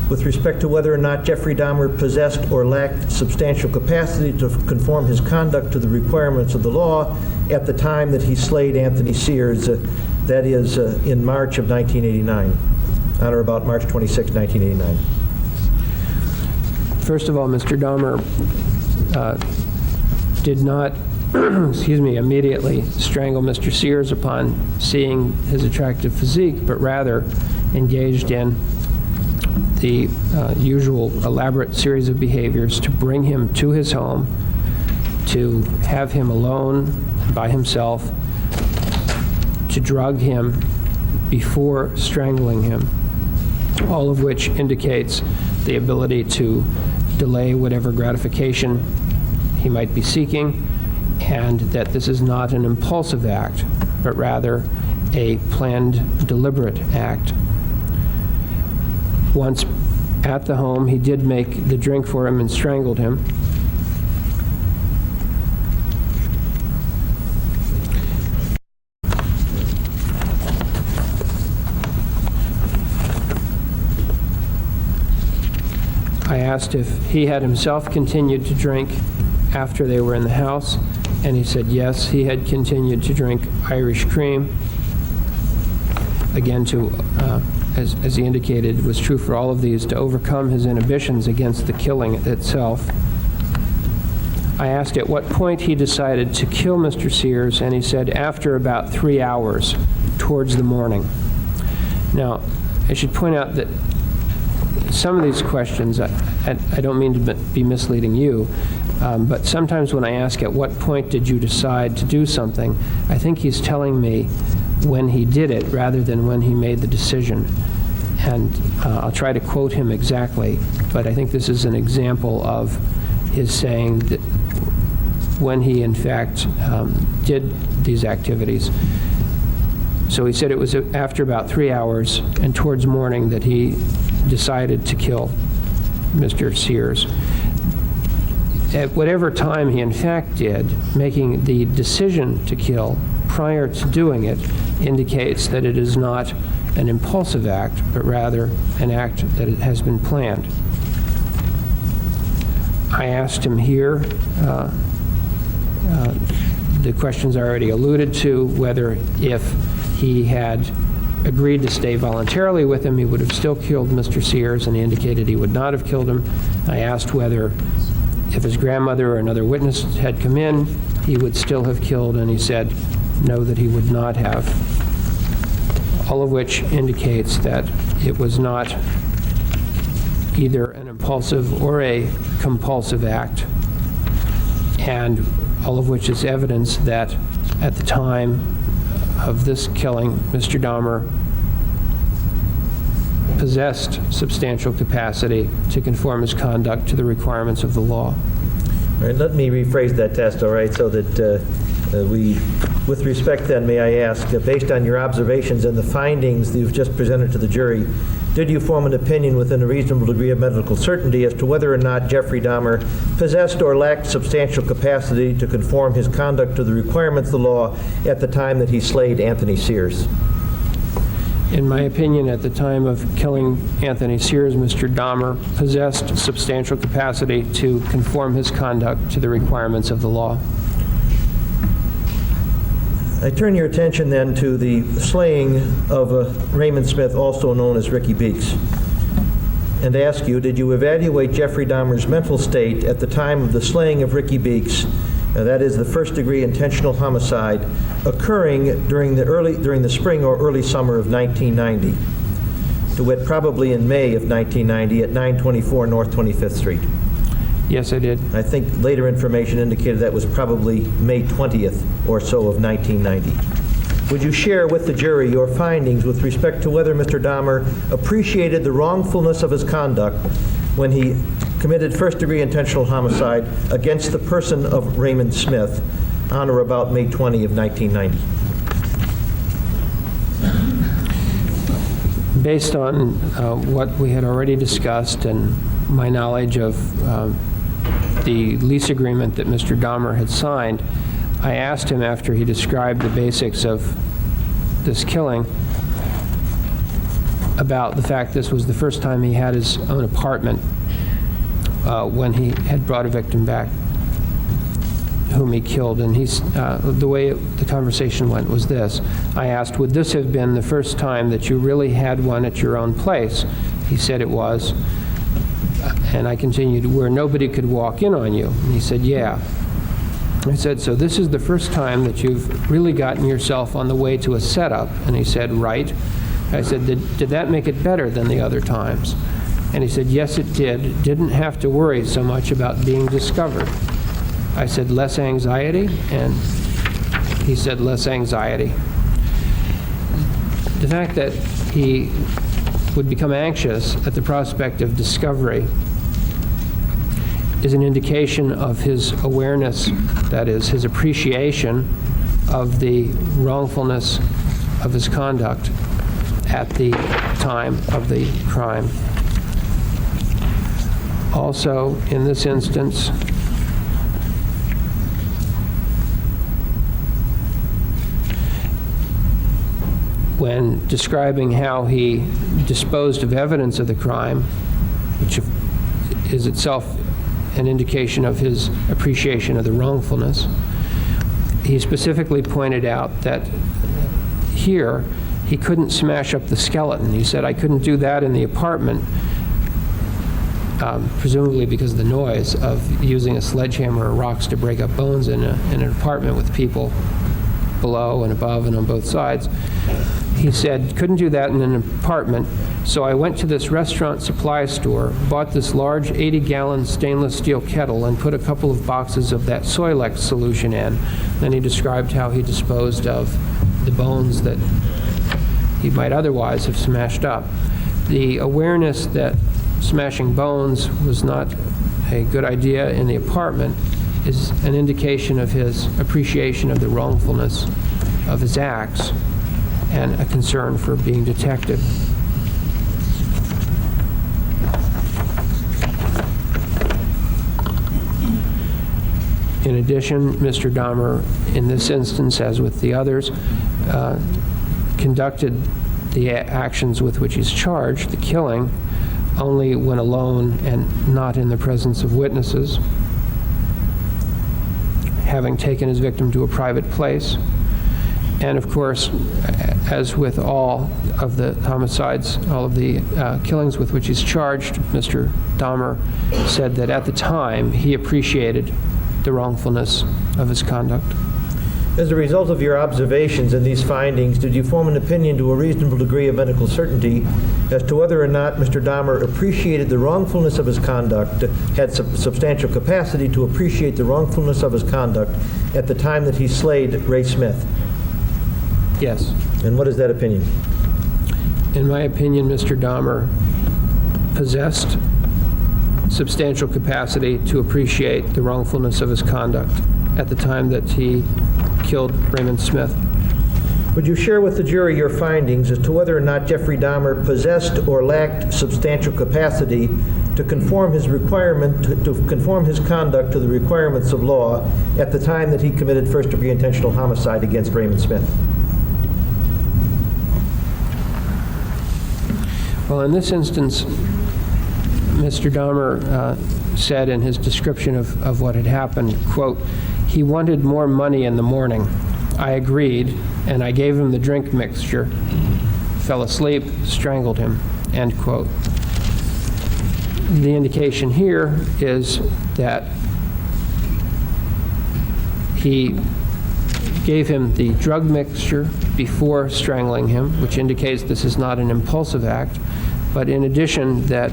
with respect to whether or not Jeffrey Dahmer possessed or lacked substantial capacity to conform his conduct to the requirements of the law at the time that he slayed Anthony Sears, that is, in March of 1989, on or about March 26, 1989. First of all, Mr. Dahmer did not, immediately strangle Mr. Sears upon seeing his attractive physique, but rather engaged in the usual elaborate series of behaviors to bring him to his home, to have him alone by himself, to drug him before strangling him, all of which indicates the ability to delay whatever gratification he might be seeking, and that this is not an impulsive act, but rather a planned, deliberate act. Once at the home, he did make the drink for him and strangled him. I asked if he had himself continued to drink after they were in the house, and he said yes, he had continued to drink Irish cream. Again, as he indicated, was true for all of these, to overcome his inhibitions against the killing itself. I asked at what point he decided to kill Mr. Sears, and he said after about 3 hours, towards the morning. Now, I should point out that some of these questions, I don't mean to be misleading you, but sometimes when I ask at what point did you decide to do something, I think he's telling me when he did it rather than when he made the decision. And I'll try to quote him exactly, but I think this is an example of his saying that when he in fact did these activities. So he said it was after about 3 hours and towards morning that he decided to kill Mr. Sears. At whatever time he in fact did, making the decision to kill prior to doing it indicates that it is not an impulsive act, but rather an act that has been planned. I asked him here, the questions I already alluded to, whether if he had agreed to stay voluntarily with him, he would have still killed Mr. Sears, and he indicated he would not have killed him. I asked whether if his grandmother or another witness had come in, he would still have killed, and he said no, that he would not have. All of which indicates that it was not either an impulsive or a compulsive act, and all of which is evidence that at the time of this killing, Mr. Dahmer possessed substantial capacity to conform his conduct to the requirements of the law. All right, let me rephrase that test, all right, so that with respect then, may I ask, based on your observations and the findings that you've just presented to the jury, did you form an opinion within a reasonable degree of medical certainty as to whether or not Jeffrey Dahmer possessed or lacked substantial capacity to conform his conduct to the requirements of the law at the time that he slayed Anthony Sears? In my opinion, at the time of killing Anthony Sears, Mr. Dahmer possessed substantial capacity to conform his conduct to the requirements of the law. I turn your attention then to the slaying of Raymond Smith, also known as Ricky Beeks, and ask you, did you evaluate Jeffrey Dahmer's mental state at the time of the slaying of Ricky Beeks, that is the first-degree intentional homicide, occurring during the spring or early summer of 1990, to wit, probably in May of 1990 at 924 North 25th Street? Yes, I did. I think later information indicated that was probably May 20th or so of 1990. Would you share with the jury your findings with respect to whether Mr. Dahmer appreciated the wrongfulness of his conduct when he committed first-degree intentional homicide against the person of Raymond Smith on or about May 20 of 1990? Based on what we had already discussed and my knowledge of the lease agreement that Mr. Dahmer had signed, I asked him after he described the basics of this killing about the fact this was the first time he had his own apartment when he had brought a victim back whom he killed. And the way the conversation went was this. I asked, would this have been the first time that you really had one at your own place? He said it was. And I continued, where nobody could walk in on you? And he said, yeah. I said, so this is the first time that you've really gotten yourself on the way to a setup? And he said, right. I said, did that make it better than the other times? And he said, yes, it did. Didn't have to worry so much about being discovered. I said, less anxiety? And he said, less anxiety. The fact that he would become anxious at the prospect of discovery is an indication of his awareness, that is, his appreciation of the wrongfulness of his conduct at the time of the crime. Also, in this instance, when describing how he disposed of evidence of the crime, which is itself an indication of his appreciation of the wrongfulness, he specifically pointed out that here he couldn't smash up the skeleton. He said, I couldn't do that in the apartment, presumably because of the noise of using a sledgehammer or rocks to break up bones in an apartment with people below and above and on both sides. He said, couldn't do that in an apartment, so I went to this restaurant supply store, bought this large 80-gallon stainless steel kettle, and put a couple of boxes of that Soilex solution in. Then he described how he disposed of the bones that he might otherwise have smashed up. The awareness that smashing bones was not a good idea in the apartment is an indication of his appreciation of the wrongfulness of his acts and a concern for being detected. In addition, Mr. Dahmer, in this instance, as with the others, conducted the actions with which he's charged, the killing, only when alone and not in the presence of witnesses, having taken his victim to a private place. And of course, as with all of the homicides, all of the killings with which he's charged, Mr. Dahmer said that at the time he appreciated the wrongfulness of his conduct. As a result of your observations and these findings, did you form an opinion to a reasonable degree of medical certainty as to whether or not Mr. Dahmer appreciated the wrongfulness of his conduct, had substantial capacity to appreciate the wrongfulness of his conduct at the time that he slayed Ray Smith? Yes. And what is that opinion? In my opinion, Mr. Dahmer possessed substantial capacity to appreciate the wrongfulness of his conduct at the time that he killed Raymond Smith. Would you share with the jury your findings as to whether or not Jeffrey Dahmer possessed or lacked substantial capacity to conform his conduct to the requirements of law at the time that he committed first-degree intentional homicide against Raymond Smith? Well, in this instance, Mr. Dahmer said in his description of what had happened, quote, he wanted more money in the morning. I agreed, and I gave him the drink mixture, fell asleep, strangled him, end quote. The indication here is that he gave him the drug mixture before strangling him, which indicates this is not an impulsive act. But in addition, that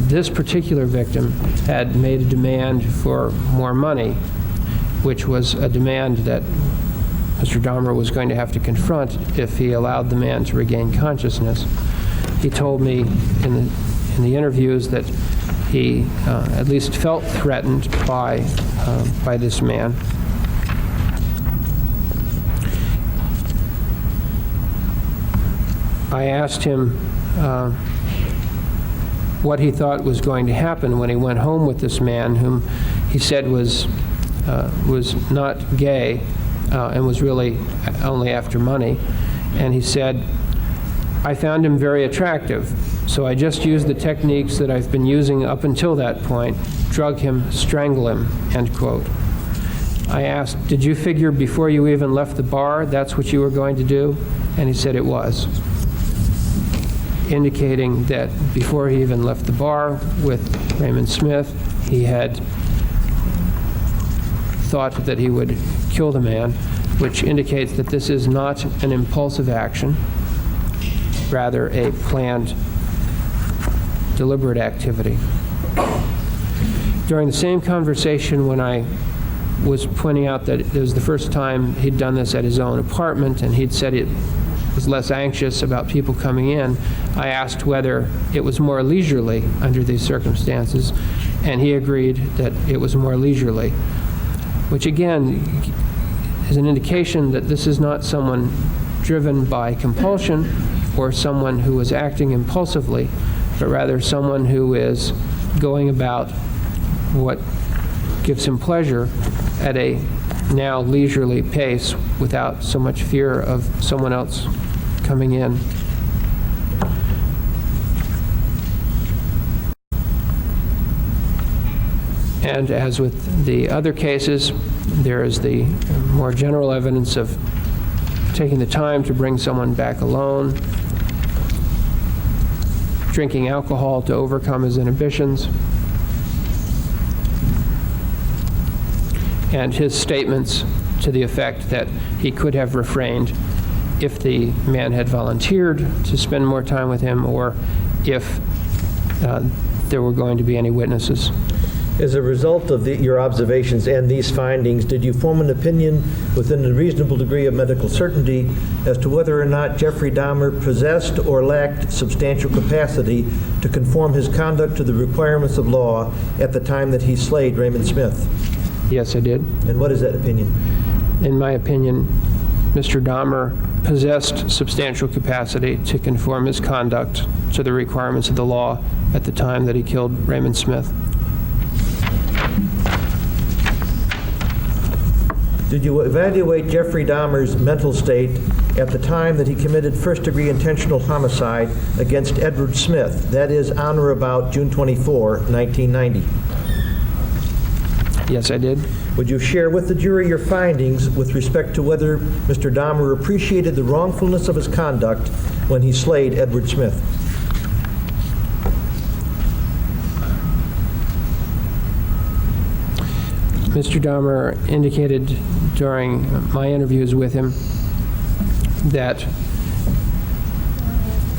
this particular victim had made a demand for more money, which was a demand that Mr. Dahmer was going to have to confront if he allowed the man to regain consciousness. He told me in the interviews that he at least felt threatened by this man. I asked him what he thought was going to happen when he went home with this man, whom he said was not gay and was really only after money. And he said, I found him very attractive, so I just used the techniques that I've been using up until that point, drug him, strangle him, end quote. I asked, did you figure before you even left the bar that's what you were going to do? And he said it was, indicating that before he even left the bar with Raymond Smith, he had thought that he would kill the man, which indicates that this is not an impulsive action, rather a planned, deliberate activity. During the same conversation, when I was pointing out that it was the first time he'd done this at his own apartment, and he'd said it was less anxious about people coming in, I asked whether it was more leisurely under these circumstances, and he agreed that it was more leisurely, which again is an indication that this is not someone driven by compulsion or someone who is acting impulsively, but rather someone who is going about what gives him pleasure at a now leisurely pace without so much fear of someone else coming in. And as with the other cases, there is the more general evidence of taking the time to bring someone back alone, drinking alcohol to overcome his inhibitions, and his statements to the effect that he could have refrained if the man had volunteered to spend more time with him or if there were going to be any witnesses. As a result of your observations and these findings, did you form an opinion within a reasonable degree of medical certainty as to whether or not Jeffrey Dahmer possessed or lacked substantial capacity to conform his conduct to the requirements of law at the time that he slayed Raymond Smith? Yes, I did. And what is that opinion? In my opinion, Mr. Dahmer possessed substantial capacity to conform his conduct to the requirements of the law at the time that he killed Raymond Smith. Did you evaluate Jeffrey Dahmer's mental state at the time that he committed first-degree intentional homicide against Edward Smith, that is, on or about June 24, 1990? Yes, I did. Would you share with the jury your findings with respect to whether Mr. Dahmer appreciated the wrongfulness of his conduct when he slayed Edward Smith? Mr. Dahmer indicated during my interviews with him that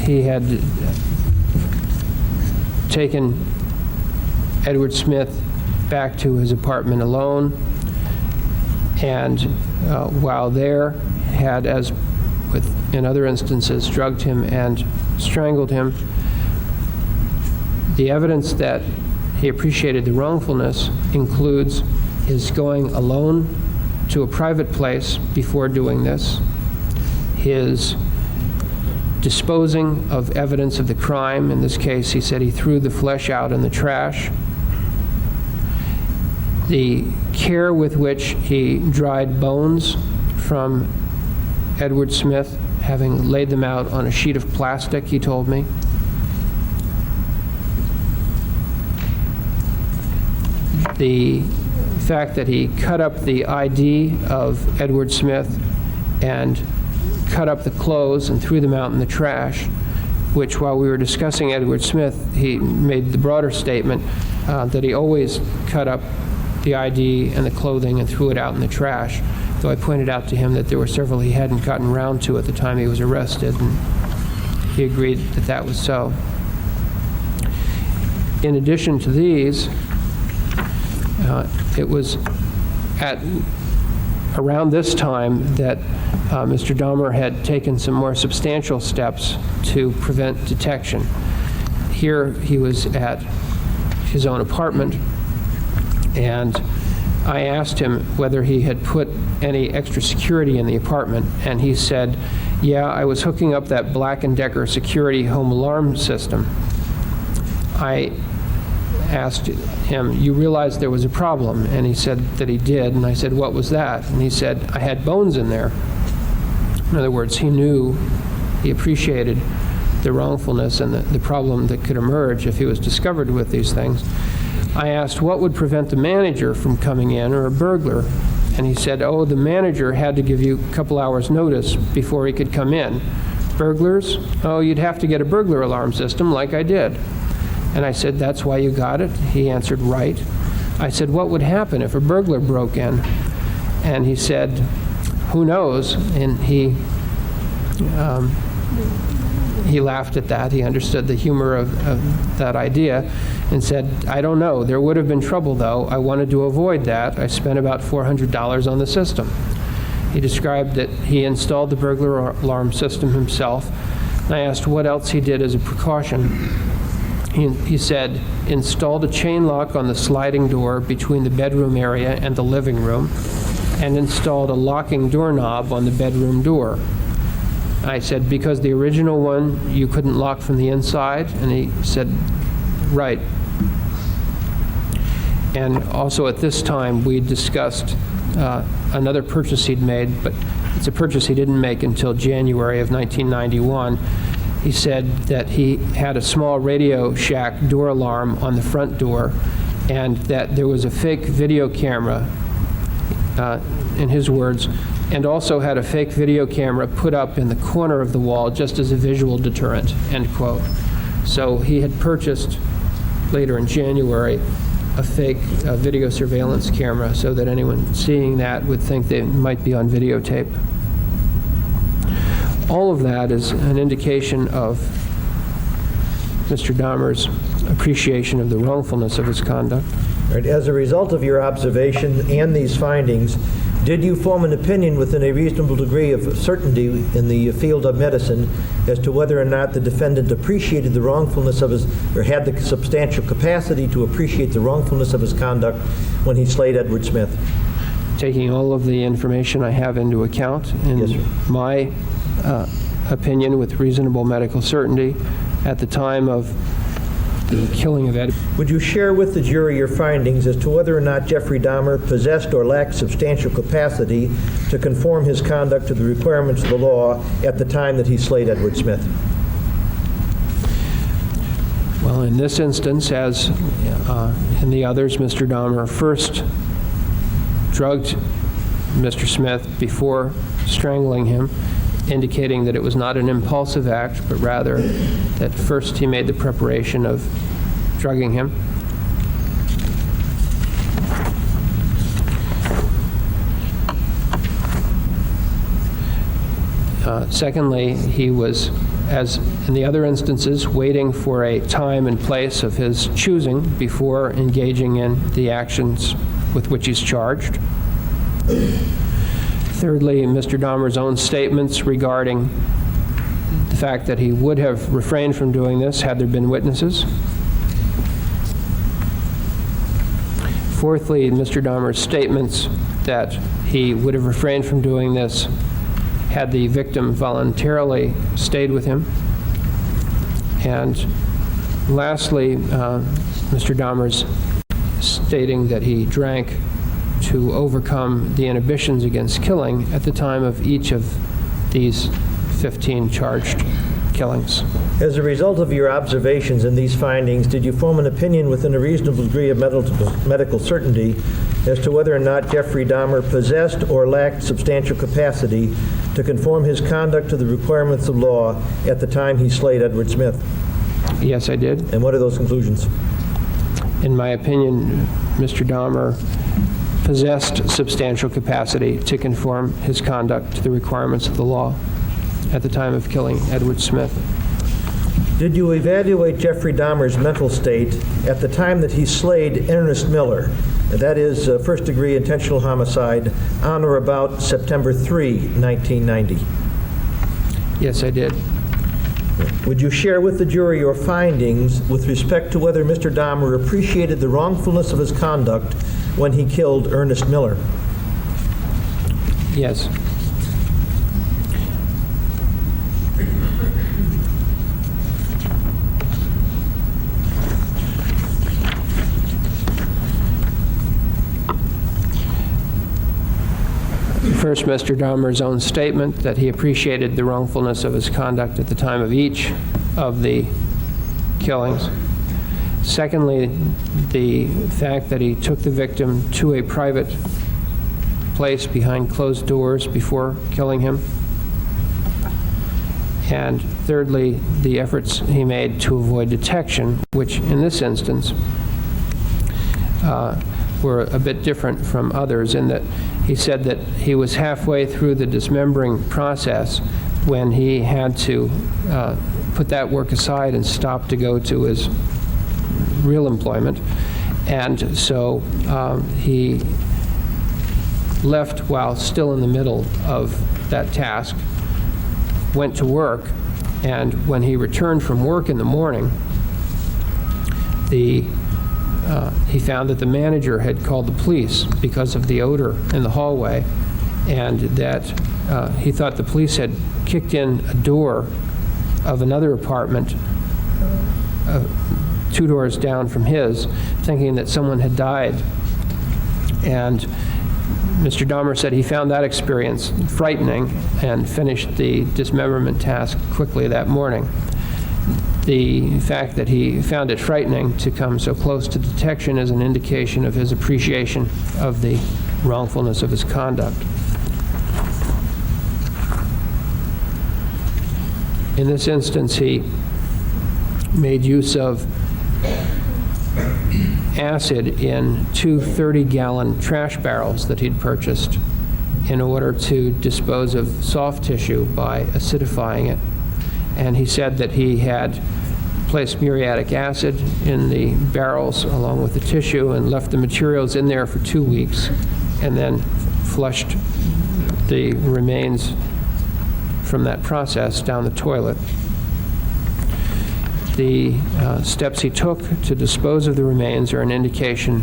he had taken Edward Smith back to his apartment alone, and while there had, as with in other instances, drugged him and strangled him. The evidence that he appreciated the wrongfulness includes his going alone to a private place before doing this, his disposing of evidence of the crime. In this case, he said he threw the flesh out in the trash. The care with which he dried bones from Edward Smith, having laid them out on a sheet of plastic, he told me. The fact that he cut up the ID of Edward Smith and cut up the clothes and threw them out in the trash, which while we were discussing Edward Smith, he made the broader statement that he always cut up the ID and the clothing and threw it out in the trash, though I pointed out to him that there were several he hadn't gotten around to at the time he was arrested, and he agreed that that was so. In addition to these, it was at around this time that Mr. Dahmer had taken some more substantial steps to prevent detection. Here he was at his own apartment, and I asked him whether he had put any extra security in the apartment, and he said, yeah, I was hooking up that Black & Decker security home alarm system. I asked him, you realized there was a problem? And he said that he did, and I said, what was that? And he said, I had bones in there. In other words, he knew, he appreciated the wrongfulness and the problem that could emerge if he was discovered with these things, I asked what would prevent the manager from coming in, or a burglar. And he said, oh, the manager had to give you a couple hours notice before he could come in. Burglars? Oh, you'd have to get a burglar alarm system like I did. And I said, that's why you got it? He answered, right. I said, what would happen if a burglar broke in? And he said, who knows? And he laughed at that. He understood the humor of that idea and said, I don't know. There would have been trouble, though. I wanted to avoid that. I spent about $400 on the system. He described that he installed the burglar alarm system himself. And I asked what else he did as a precaution. He said, installed a chain lock on the sliding door between the bedroom area and the living room, and installed a locking doorknob on the bedroom door. I said, because the original one you couldn't lock from the inside? And he said, right. And also at this time, we discussed another purchase he'd made, but it's a purchase he didn't make until January of 1991. He said that he had a small Radio Shack door alarm on the front door, and that there was a fake video camera, in his words, and also had a fake video camera put up in the corner of the wall just as a visual deterrent, end quote. So he had purchased, later in January, a fake video surveillance camera so that anyone seeing that would think they might be on videotape. All of that is an indication of Mr. Dahmer's appreciation of the wrongfulness of his conduct. Right. As a result of your observation and these findings, did you form an opinion within a reasonable degree of certainty in the field of medicine as to whether or not the defendant appreciated the wrongfulness of his, or had the substantial capacity to appreciate the wrongfulness of his conduct when he slayed Edward Smith? Taking all of the information I have into account, in Yes, sir. my opinion with reasonable medical certainty, at the time of the killing of Ed. Would you share with the jury your findings as to whether or not Jeffrey Dahmer possessed or lacked substantial capacity to conform his conduct to the requirements of the law at the time that he slayed Edward Smith? Well, in this instance, as in the others, Mr. Dahmer first drugged Mr. Smith before strangling him, indicating that it was not an impulsive act, but rather that first he made the preparation of drugging him. Secondly, he was, as in the other instances, waiting for a time and place of his choosing before engaging in the actions with which he's charged. Thirdly, Mr. Dahmer's own statements regarding the fact that he would have refrained from doing this had there been witnesses. Fourthly, Mr. Dahmer's statements that he would have refrained from doing this had the victim voluntarily stayed with him. And lastly, Mr. Dahmer's stating that he drank to overcome the inhibitions against killing at the time of each of these 15 charged killings. As a result of your observations and these findings, did you form an opinion within a reasonable degree of medical certainty as to whether or not Jeffrey Dahmer possessed or lacked substantial capacity to conform his conduct to the requirements of law at the time he slayed Edward Smith? Yes, I did. And what are those conclusions? In my opinion, Mr. Dahmer possessed substantial capacity to conform his conduct to the requirements of the law at the time of killing Edward Smith. Did you evaluate Jeffrey Dahmer's mental state at the time that he slayed Ernest Miller, that is first-degree intentional homicide, on or about September 3, 1990? Yes, I did. Would you share with the jury your findings with respect to whether Mr. Dahmer appreciated the wrongfulness of his conduct when he killed Ernest Miller? Yes. First, Mr. Dahmer's own statement that he appreciated the wrongfulness of his conduct at the time of each. of the killings. Secondly, the fact that he took the victim to a private place behind closed doors before killing him. And thirdly, the efforts he made to avoid detection, which in this instance were a bit different from others in that he said that he was halfway through the dismembering process when he had to put that work aside and stop to go to his real employment. And so he left while still in the middle of that task, went to work, and when he returned from work in the morning, he found that the manager had called the police because of the odor in the hallway, and that he thought the police had kicked in a door of another apartment 2 doors down from his, thinking that someone had died. And Mr. Dahmer said he found that experience frightening and finished the dismemberment task quickly that morning. The fact that he found it frightening to come so close to detection is an indication of his appreciation of the wrongfulness of his conduct. In this instance, he made use of acid in 2 30-gallon trash barrels that he'd purchased in order to dispose of soft tissue by acidifying it. And he said that he had placed muriatic acid in the barrels along with the tissue and left the materials in there for 2 weeks and then flushed the remains from that process down the toilet. The steps he took to dispose of the remains are an indication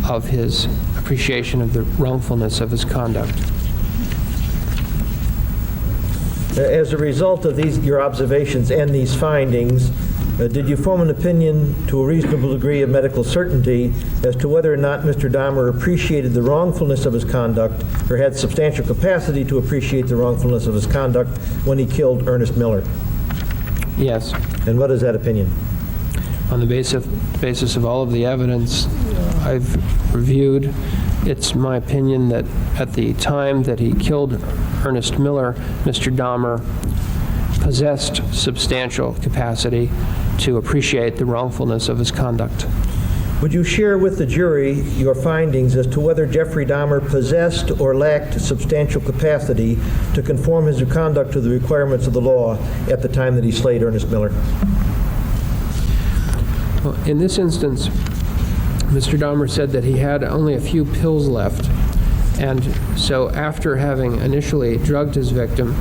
of his appreciation of the wrongfulness of his conduct. As a result of your observations and these findings, did you form an opinion to a reasonable degree of medical certainty as to whether or not Mr. Dahmer appreciated the wrongfulness of his conduct or had substantial capacity to appreciate the wrongfulness of his conduct when he killed Ernest Miller? Yes. And what is that opinion? On the basis of all of the evidence I've reviewed, it's my opinion that at the time that he killed Ernest Miller, Mr. Dahmer possessed substantial capacity to appreciate the wrongfulness of his conduct. Would you share with the jury your findings as to whether Jeffrey Dahmer possessed or lacked substantial capacity to conform his conduct to the requirements of the law at the time that he slayed Ernest Miller? Well, in this instance, Mr. Dahmer said that he had only a few pills left, and so after having initially drugged his victim,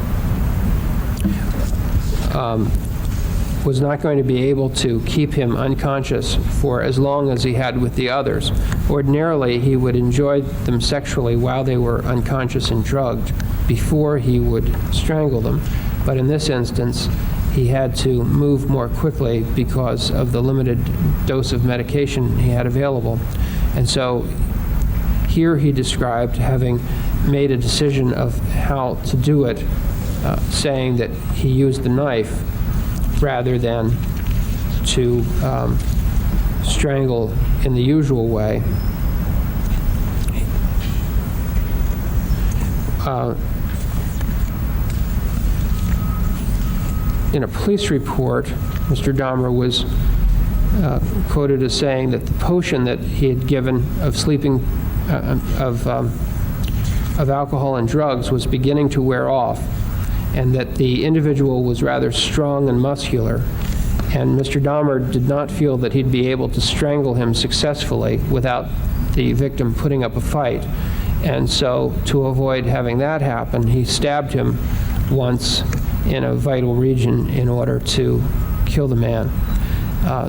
was not going to be able to keep him unconscious for as long as he had with the others. Ordinarily, he would enjoy them sexually while they were unconscious and drugged before he would strangle them. But in this instance, he had to move more quickly because of the limited dose of medication he had available. And so here he described having made a decision of how to do it, saying that he used the knife rather than to strangle in the usual way. In a police report, Mr. Dahmer was quoted as saying that the potion that he had given of sleeping, of alcohol and drugs was beginning to wear off, and that the individual was rather strong and muscular, and Mr. Dahmer did not feel that he'd be able to strangle him successfully without the victim putting up a fight. And so to avoid having that happen, he stabbed him once in a vital region in order to kill the man.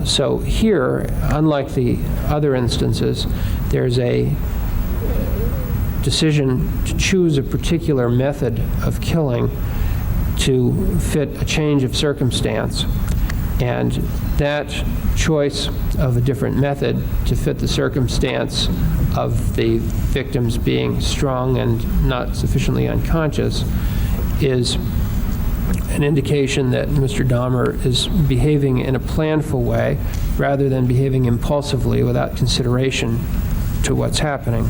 So here, unlike the other instances, there's a decision to choose a particular method of killing to fit a change of circumstance. And that choice of a different method to fit the circumstance of the victims being strong and not sufficiently unconscious is an indication that Mr. Dahmer is behaving in a planful way rather than behaving impulsively without consideration to what's happening.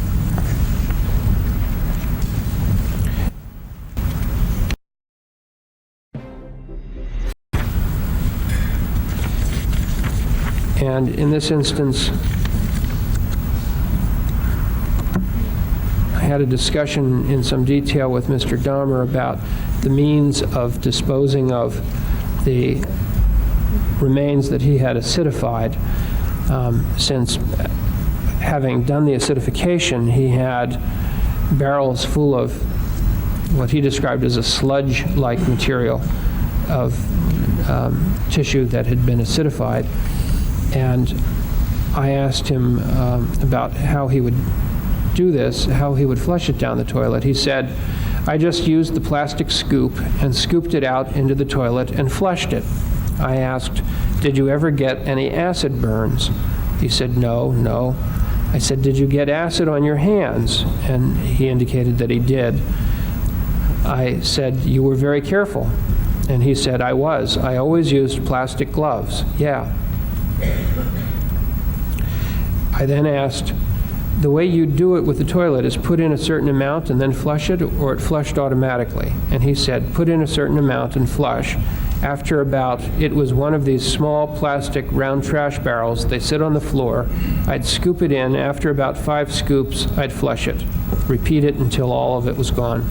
And in this instance, I had a discussion in some detail with Mr. Dahmer about the means of disposing of the remains that he had acidified. Since having done the acidification, he had barrels full of what he described as a sludge-like material of tissue that had been acidified. And I asked him about how he would do this, how he would flush it down the toilet. He said, I just used the plastic scoop and scooped it out into the toilet and flushed it. I asked, did you ever get any acid burns? He said, no. I said, did you get acid on your hands? And he indicated that he did. I said, you were very careful. And he said, I was. I always used plastic gloves. Yeah. I then asked, the way you do it with the toilet is put in a certain amount and then flush it, or it flushed automatically? And he said, put in a certain amount and flush. After about, it was one of these small plastic round trash barrels. They sit on the floor. I'd scoop it in. After about 5 scoops, I'd flush it. Repeat it until all of it was gone.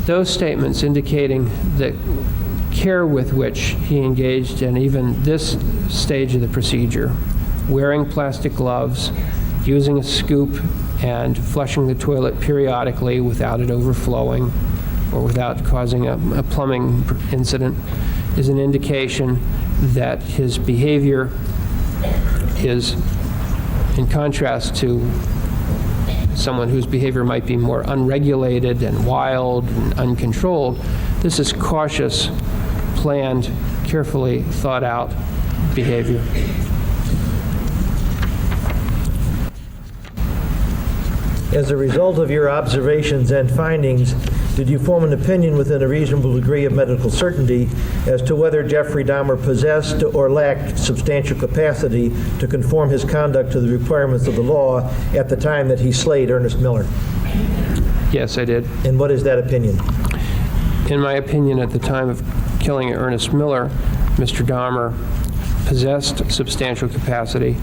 Those statements indicating the care with which he engaged in even this stage of the procedure, wearing plastic gloves, using a scoop, and flushing the toilet periodically without it overflowing or without causing a plumbing incident, is an indication that his behavior is, in contrast to someone whose behavior might be more unregulated and wild and uncontrolled, this is cautious, planned, carefully thought out behavior. As a result of your observations and findings, did you form an opinion within a reasonable degree of medical certainty as to whether Jeffrey Dahmer possessed or lacked substantial capacity to conform his conduct to the requirements of the law at the time that he slayed Ernest Miller? Yes, I did. And what is that opinion? In my opinion, at the time of killing Ernest Miller, Mr. Dahmer possessed substantial capacity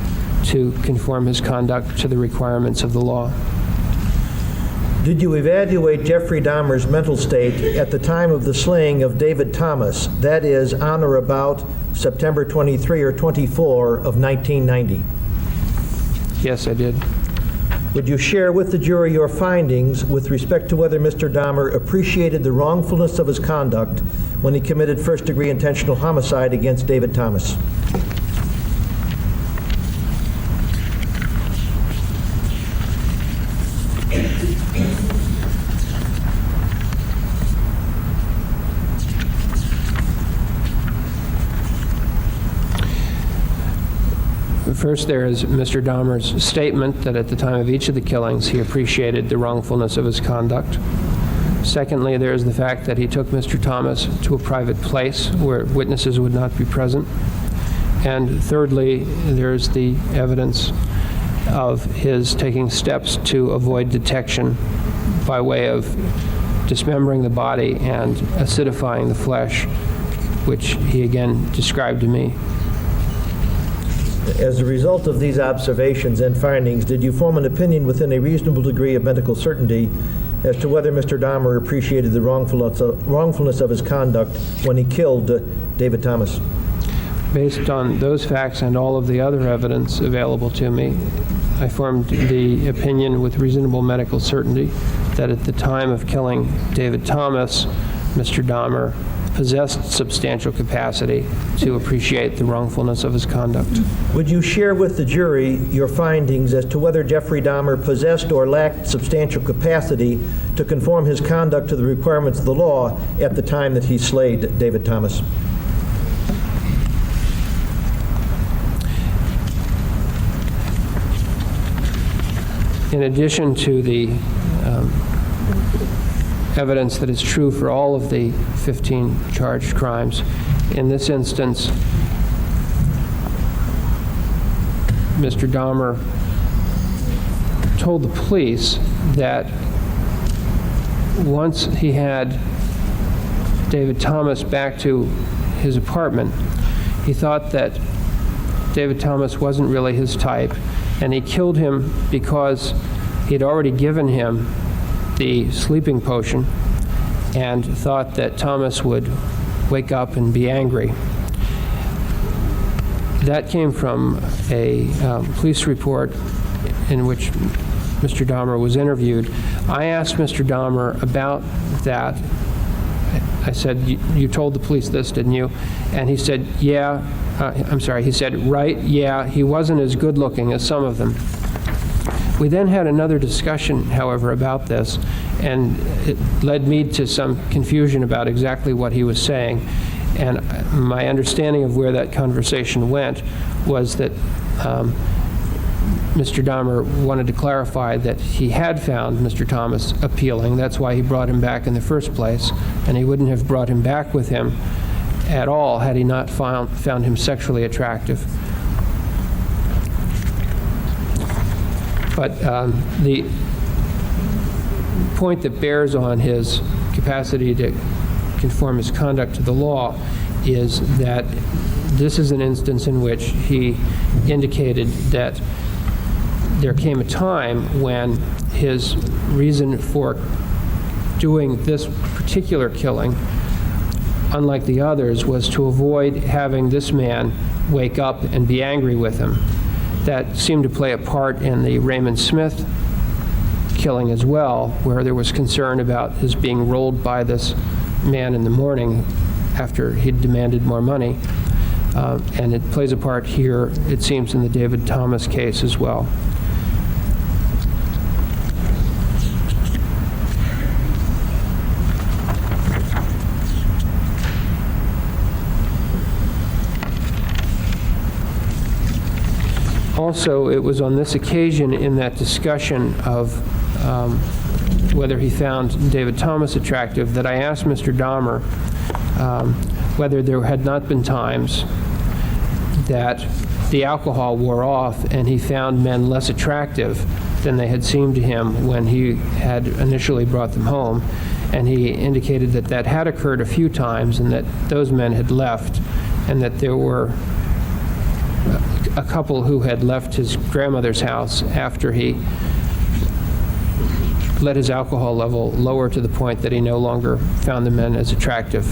to conform his conduct to the requirements of the law. Did you evaluate Jeffrey Dahmer's mental state at the time of the slaying of David Thomas, that is, on or about September 23 or 24 of 1990? Yes, I did. Would you share with the jury your findings with respect to whether Mr. Dahmer appreciated the wrongfulness of his conduct when he committed first-degree intentional homicide against David Thomas? First, there is Mr. Dahmer's statement that at the time of each of the killings, he appreciated the wrongfulness of his conduct. Secondly, there is the fact that he took Mr. Thomas to a private place where witnesses would not be present. And thirdly, there's the evidence of his taking steps to avoid detection by way of dismembering the body and acidifying the flesh, which he again described to me. As a result of these observations and findings, did you form an opinion within a reasonable degree of medical certainty as to whether Mr. Dahmer appreciated the wrongfulness of his conduct when he killed David Thomas? Based on those facts and all of the other evidence available to me, I formed the opinion with reasonable medical certainty that at the time of killing David Thomas, Mr. Dahmer possessed substantial capacity to appreciate the wrongfulness of his conduct. Would you share with the jury your findings as to whether Jeffrey Dahmer possessed or lacked substantial capacity to conform his conduct to the requirements of the law at the time that he slayed David Thomas? In addition to the evidence that is true for all of the 15 charged crimes. In this instance, Mr. Dahmer told the police that once he had David Thomas back to his apartment, he thought that David Thomas wasn't really his type, and he killed him because he'd already given him the sleeping potion and thought that Thomas would wake up and be angry. That came from a police report in which Mr. Dahmer was interviewed. I asked Mr. Dahmer about that. I said, you told the police this, didn't you? And he said, yeah. He said, right, yeah, he wasn't as good looking as some of them. We then had another discussion, however, about this, and it led me to some confusion about exactly what he was saying. And my understanding of where that conversation went was that Mr. Dahmer wanted to clarify that he had found Mr. Thomas appealing. That's why he brought him back in the first place, and he wouldn't have brought him back with him at all had he not found him sexually attractive. But the point that bears on his capacity to conform his conduct to the law is that this is an instance in which he indicated that there came a time when his reason for doing this particular killing, unlike the others, was to avoid having this man wake up and be angry with him. That seemed to play a part in the Raymond Smith killing as well, where there was concern about his being rolled by this man in the morning after he'd demanded more money. And it plays a part here, it seems, in the David Thomas case as well. Also, it was on this occasion in that discussion of whether he found David Thomas attractive that I asked Mr. Dahmer whether there had not been times that the alcohol wore off and he found men less attractive than they had seemed to him when he had initially brought them home. And he indicated that that had occurred a few times and that those men had left, and that there were a couple who had left his grandmother's house after he let his alcohol level lower to the point that he no longer found the men as attractive.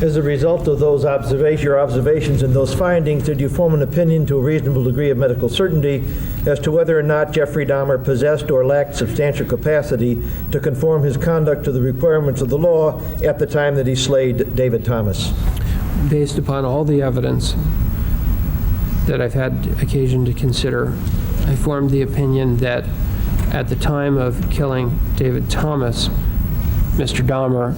As a result of those your observations and those findings, did you form an opinion to a reasonable degree of medical certainty as to whether or not Jeffrey Dahmer possessed or lacked substantial capacity to conform his conduct to the requirements of the law at the time that he slayed David Thomas? Based upon all the evidence that I've had occasion to consider, I formed the opinion that at the time of killing David Thomas, Mr. Dahmer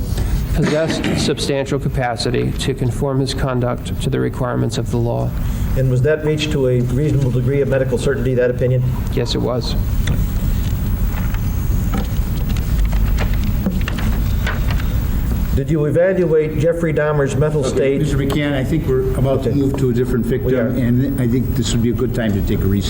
possessed substantial capacity to conform his conduct to the requirements of the law. And was that reached to a reasonable degree of medical certainty, that opinion? Yes, it was. Did you evaluate Jeffrey Dahmer's mental state? Mr. McCann, I think we're about to move to a different We are. victim, and I think this would be a good time to take a recess.